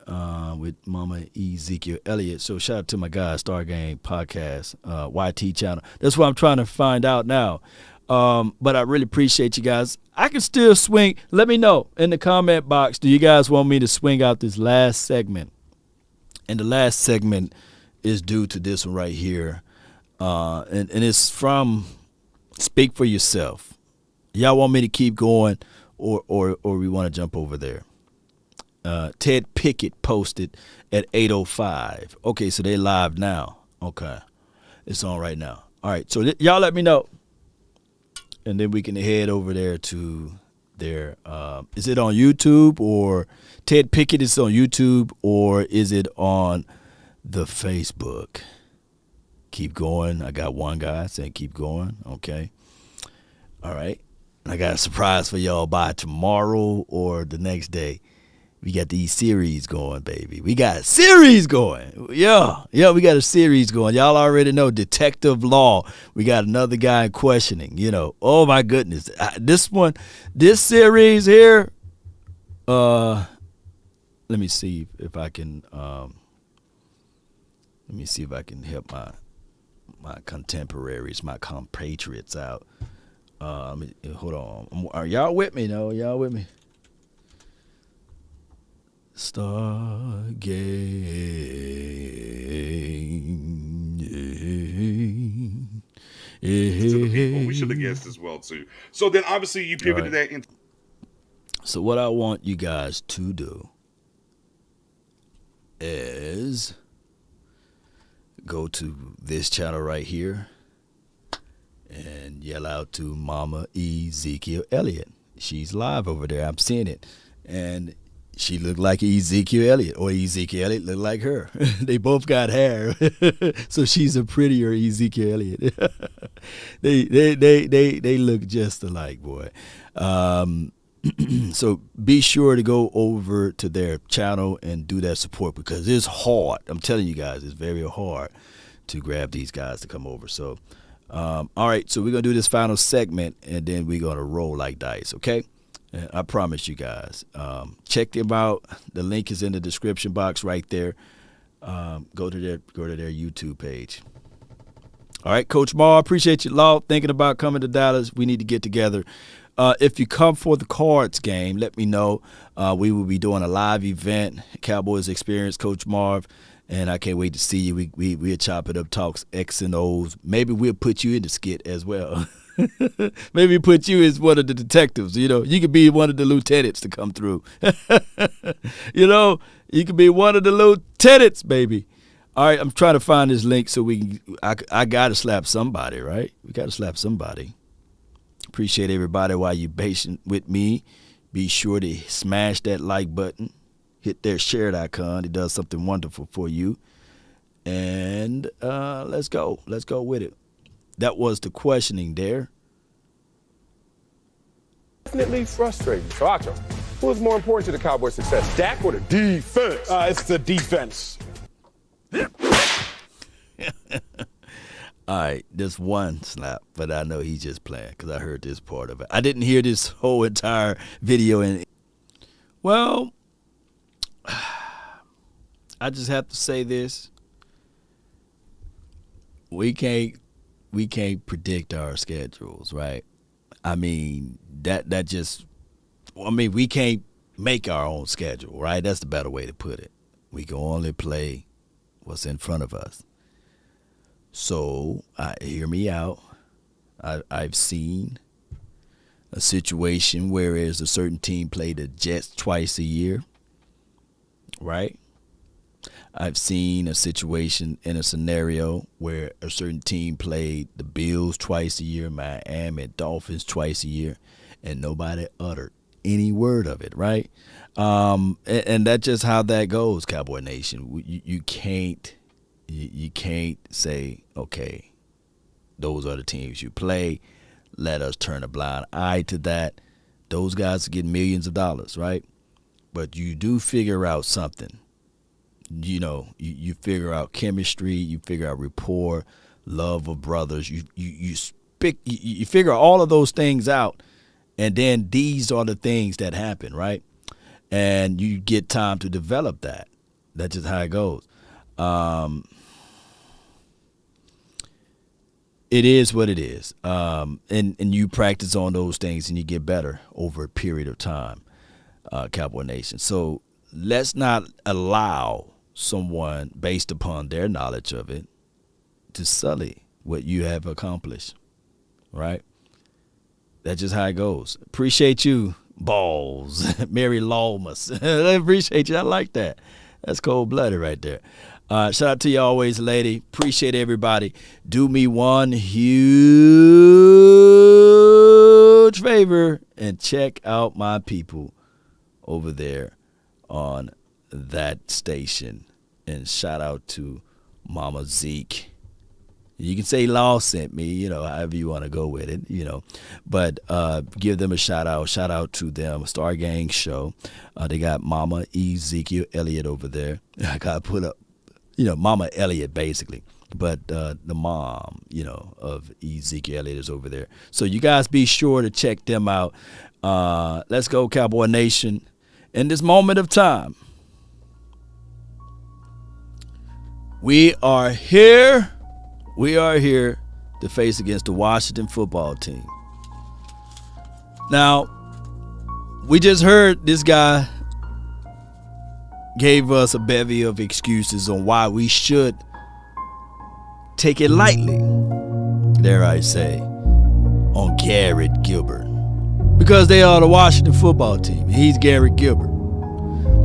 with Mama Ezekiel Elliott. So shout out to my guy, Star Gang Podcast, YT channel. That's what I'm trying to find out now. But I really appreciate you guys. I can still swing. Let me know in the comment box. Do you guys want me to swing out this last segment? And the last segment is due to this one right here. And it's from Speak for Yourself. Y'all want me to keep going or we want to jump over there? Ted Pickett posted at 8:05. Okay, so they live now. Okay. It's on right now. All right, so y'all let me know. And then we can head over there to their is it on YouTube, or Ted Pickett is on YouTube, or is it on the Facebook? Keep going. I got one guy saying keep going. Okay. All right. I got a surprise for y'all by tomorrow or the next day. We got these series going, baby. We got a series going. Yeah, we got a series going. Y'all already know Detective Law. We got another guy questioning, Oh, my goodness. This series here, let me see if I can help my contemporaries, my compatriots out. Hold on. Are y'all with me? No, y'all with me? Stargate. To the people. We should have guessed as well too. So then obviously you pivoted that into. So what I want you guys to do is go to this channel right here and yell out to Mama Ezekiel Elliott. She's live over there. I'm seeing it. And she looked like Ezekiel Elliott, or Ezekiel Elliott looked like her. They both got hair. So she's a prettier Ezekiel Elliott. They look just alike, boy. So be sure to go over to their channel and do that support, because it's hard. I'm telling you guys, it's very hard to grab these guys to come over. So, all right, so we're going to do this final segment, and then we're going to roll like dice, okay? And I promise you guys. Check them out. The link is in the description box right there. Go to their YouTube page. All right, Coach Maul, appreciate you, Law, thinking about coming to Dallas. We need to get together. If you come for the Cards game, let me know. We will be doing a live event, Cowboys Experience, Coach Marv, and I can't wait to see you. We'll chop it up, talks X and O's. Maybe we'll put you in the skit as well. Maybe put you as one of the detectives. You know, you could be one of the lieutenants to come through. You know, you could be one of the lieutenants, baby. All right, I'm trying to find this link so I got to slap somebody, right? We got to slap somebody. Appreciate everybody while you're patient with me. Be sure to smash that like button. Hit that shared icon. It does something wonderful for you. And let's go. Let's go with it. That was the questioning there. Definitely frustrating. So, Acho, who is more important to the Cowboys' success, Dak or the defense? It's the defense. All right, this one slap, but I know he's just playing because I heard this part of it. I didn't hear this whole entire video. Well, I just have to say this. We can't predict our schedules, right? I mean, we can't make our own schedule, right? That's the better way to put it. We can only play what's in front of us. So, hear me out. I've seen a situation where a certain team played the Jets twice a year, right? I've seen a situation in a scenario where a certain team played the Bills twice a year, Miami Dolphins twice a year, and nobody uttered any word of it, right? And that's just how that goes, Cowboy Nation. You can't say, okay, those are the teams you play. Let us turn a blind eye to that. Those guys get millions of dollars, right? But you do figure out something. You know, you figure out chemistry, you figure out rapport, love of brothers. You figure all of those things out, and then these are the things that happen, right? And you get time to develop that. That's just how it goes. It is what it is. And you practice on those things and you get better over a period of time, Cowboy Nation. So let's not allow someone, based upon their knowledge of it, to sully what you have accomplished, right? That's just how it goes. Appreciate you, Balls. Mary Lawmus. I appreciate you. I like that. That's cold-blooded right there. Shout out to you always, lady. Appreciate everybody. Do me one huge favor and check out my people over there on that station. And shout out to Mama Zeke. You can say Law sent me, you know, however you want to go with it, you know. But give them a shout out. Shout out to them. Star Gang Show. They got Mama Ezekiel Elliott over there. I got to put up, you know, Mama Elliott basically. But the mom, you know, of Ezekiel Elliott is over there. So you guys be sure to check them out. Let's go, Cowboy Nation. In this moment of time, we are here we are here to face against the Washington football team. Now, we just heard this guy gave us a bevy of excuses on why we should take it lightly, dare I say, on Garrett Gilbert. Because they are the Washington football team. He's Garrett Gilbert.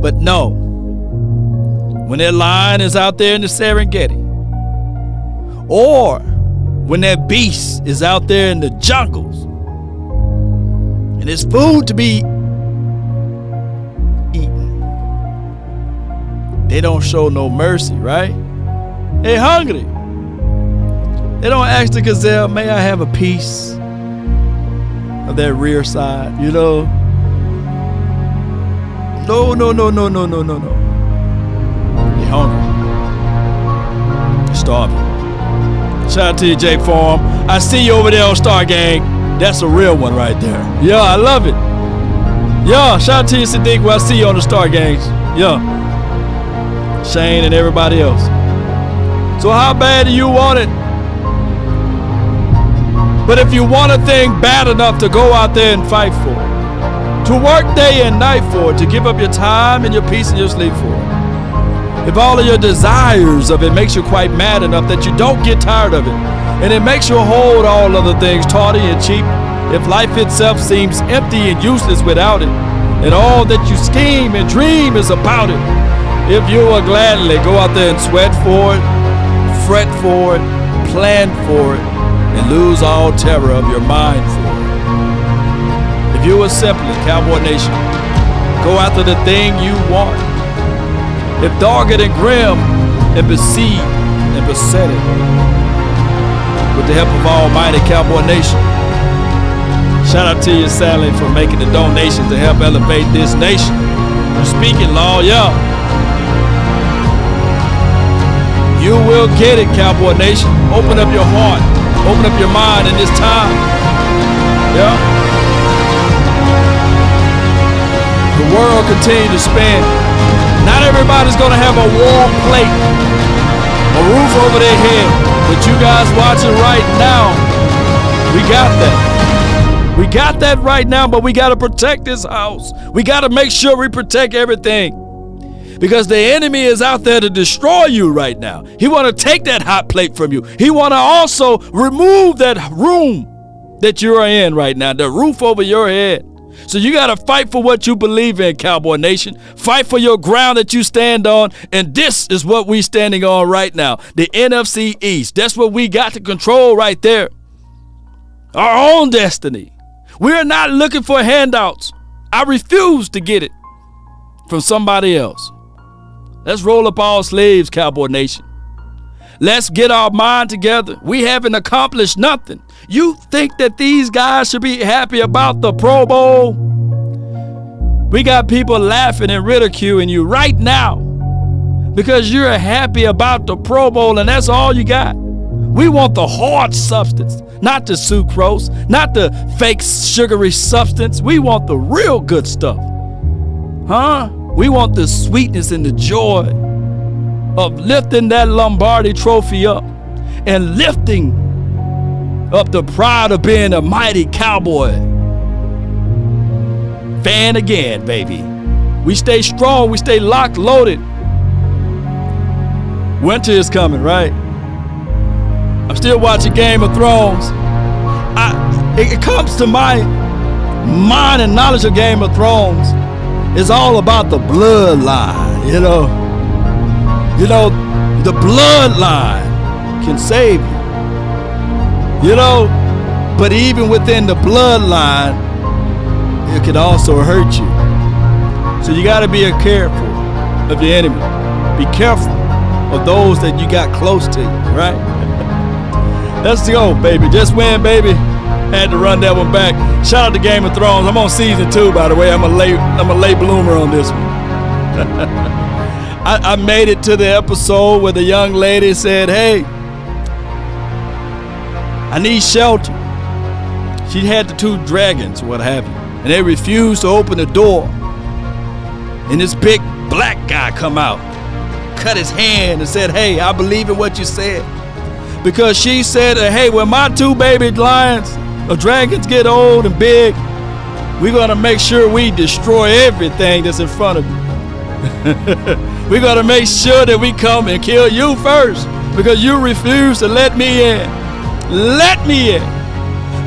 But no, when that lion is out there in the Serengeti, or when that beast is out there in the jungles, and there's food to be eaten, they don't show no mercy, right? They hungry. They don't ask the gazelle, may I have a piece of that rear side, you know? No. They're hungry. They're starving. Shout out to you, Jake Farm. I see you over there on Star Gang. That's a real one right there. Yeah, I love it. Yeah, shout out to you, Sadiq. Well, I see you on the Star Gangs. Yeah. Shane and everybody else. So how bad do you want it? But if you want a thing bad enough to go out there and fight for it, to work day and night for it, to give up your time and your peace and your sleep for it, if all of your desires of it makes you quite mad enough that you don't get tired of it, and it makes you hold all other things tawdry and cheap, if life itself seems empty and useless without it, and all that you scheme and dream is about it, if you will gladly go out there and sweat for it, fret for it, plan for it, and lose all terror of your mind for it. If you will simply, Cowboy Nation, go after the thing you want, if dogged and grim and besieged and beset it, with the help of Almighty Cowboy Nation, shout out to you, Sally, for making the donation to help elevate this nation. Speaking law, yeah. You will get it, Cowboy Nation. Open up your heart. Open up your mind in this time. Yeah. The world continues to spin. Not everybody's going to have a warm plate, a roof over their head. But you guys watching right now, we got that. We got that right now, but we got to protect this house. We got to make sure we protect everything. Because the enemy is out there to destroy you right now. He want to take that hot plate from you. He want to also remove that room that you are in right now, the roof over your head. So you got to fight for what you believe in, Cowboy Nation. Fight for your ground that you stand on. And this is what we standing on right now, the NFC East. That's what we got to control right there. Our own destiny. We are not looking for handouts. I refuse to get it from somebody else. Let's roll up our sleeves, Cowboy Nation. Let's get our mind together. We haven't accomplished nothing. You think that these guys should be happy about the Pro Bowl? We got people laughing and ridiculing you right now because you're happy about the Pro Bowl and that's all you got. We want the hard substance, not the sucrose, not the fake sugary substance. We want the real good stuff. Huh? We want the sweetness and the joy of lifting that Lombardi trophy up and lifting up the pride of being a mighty Cowboy fan again, baby. We stay strong. We stay locked, loaded. Winter is coming, right? I'm still watching Game of Thrones. It comes to my mind and knowledge of Game of Thrones. It's all about the bloodline, you know. You know, the bloodline can save you. You know, but even within the bloodline, it can also hurt you. So you got to be careful of your enemy. Be careful of those that you got close to you, right? Let's go, baby. Just win, baby. Had to run that one back. Shout out to Game of Thrones. I'm on season 2, by the way. I'm a late bloomer on this one. I made it to the episode where the young lady said, hey, I need shelter. She had the 2 dragons, what have you, and they refused to open the door. And this big black guy come out, cut his hand and said, hey, I believe in what you said, because she said, hey, when my 2 baby lions or dragons get old and big, we're going to make sure we destroy everything that's in front of you. We're going to make sure that we come and kill you first because you refuse to let me in. Let me in.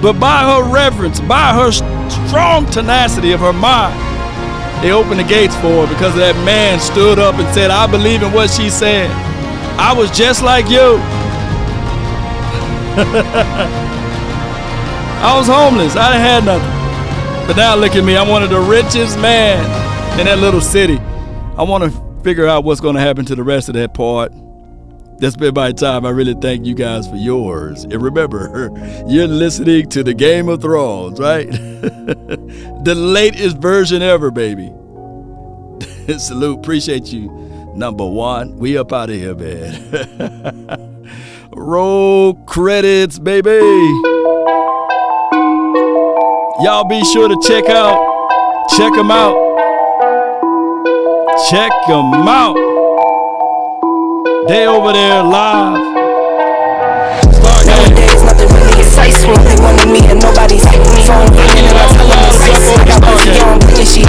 But by her reverence, by her strong tenacity of her mind, they opened the gates for her because that man stood up and said, I believe in what she said. I was just like you. I was homeless. I didn't have nothing. But now look at me. I'm one of the richest men in that little city. I want to figure out what's going to happen to the rest of that part. That's been my time. I really thank you guys for yours. And remember, you're listening to the Game of Thrones, right? The latest version ever, baby. Salute. Appreciate you. Number 1. We up out of here, man. Roll credits, baby. Y'all be sure to check them out. Check them out. They over there live. Nowadays, nothing really excites me. They wanted me and nobody's like me. Phone ringing and I tell them it's ice. I got my young and she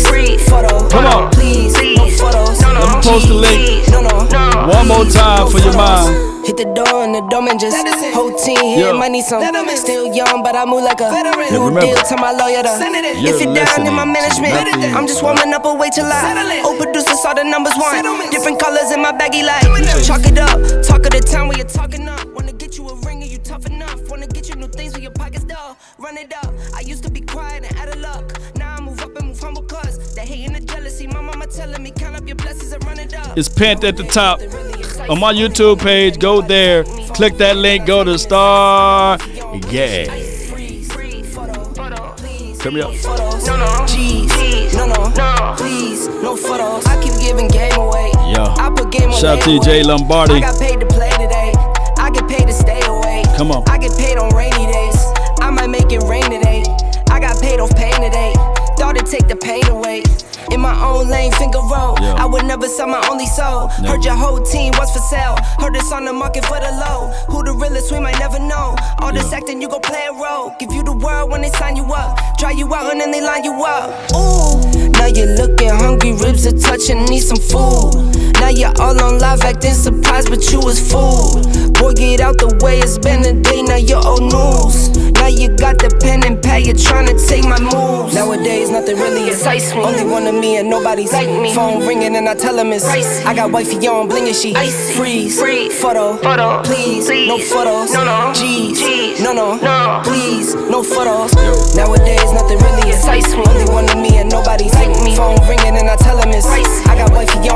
freeze. Photo, come on. Please, no photos. Let me post the link. One more time for your mind. Hit the door and the dome and just whole team here might need some. Still young, but I move like a new deal to my lawyer. If you're down in my management, I'm just warming up a way till I old producers saw the numbers one. Different colors in my baggy light. Chalk it up, talk of the town where you're talking up. Wanna get you a ring and you tough enough. Wanna get you new things with your pockets dull. Run it up. I used to be quiet and out of luck. Now I move up and move humble cause the hate and the jealousy. My mama telling me count up your blessings and run it up. It's pinned at the top. On my YouTube page, go there, click that link, go to Star. Yeah. Come here. No, please, no photos. I keep giving game away. Yo. I put game Shout out to away. TJ Lombardi. I got paid to play today. I get paid to stay away. Come on. I get paid on rainy days. I might make it rain today. I got paid off pain today. Thought it'd take the pain away. In my own lane, finger roll. Yeah. I would never sell my only soul. No. Heard your whole team was for sale. Heard it's on the market for the low. Who the realest, we might never know. All this acting, you gon' play a role. Give you the world when they sign you up. Try you out and then they line you up. Ooh, now you're looking hungry, ribs are touching, need some food. Now you're all on live acting surprised, but you was fooled. Boy, get out the way, it's been a day, now you're old news. Now you got the pen and pad, you're trying to take my moves. Nowadays, nothing really excites me. Only one of me and nobody's like me. Phone ringing and I tell him it's icy. I got wifey on bling and she icy. Freeze, photo, please, no photos. G's, no, please, no photos. Nowadays, nothing really excites me. Only one of me and nobody's like me. Phone ringing and I tell him it's icy. I got wifey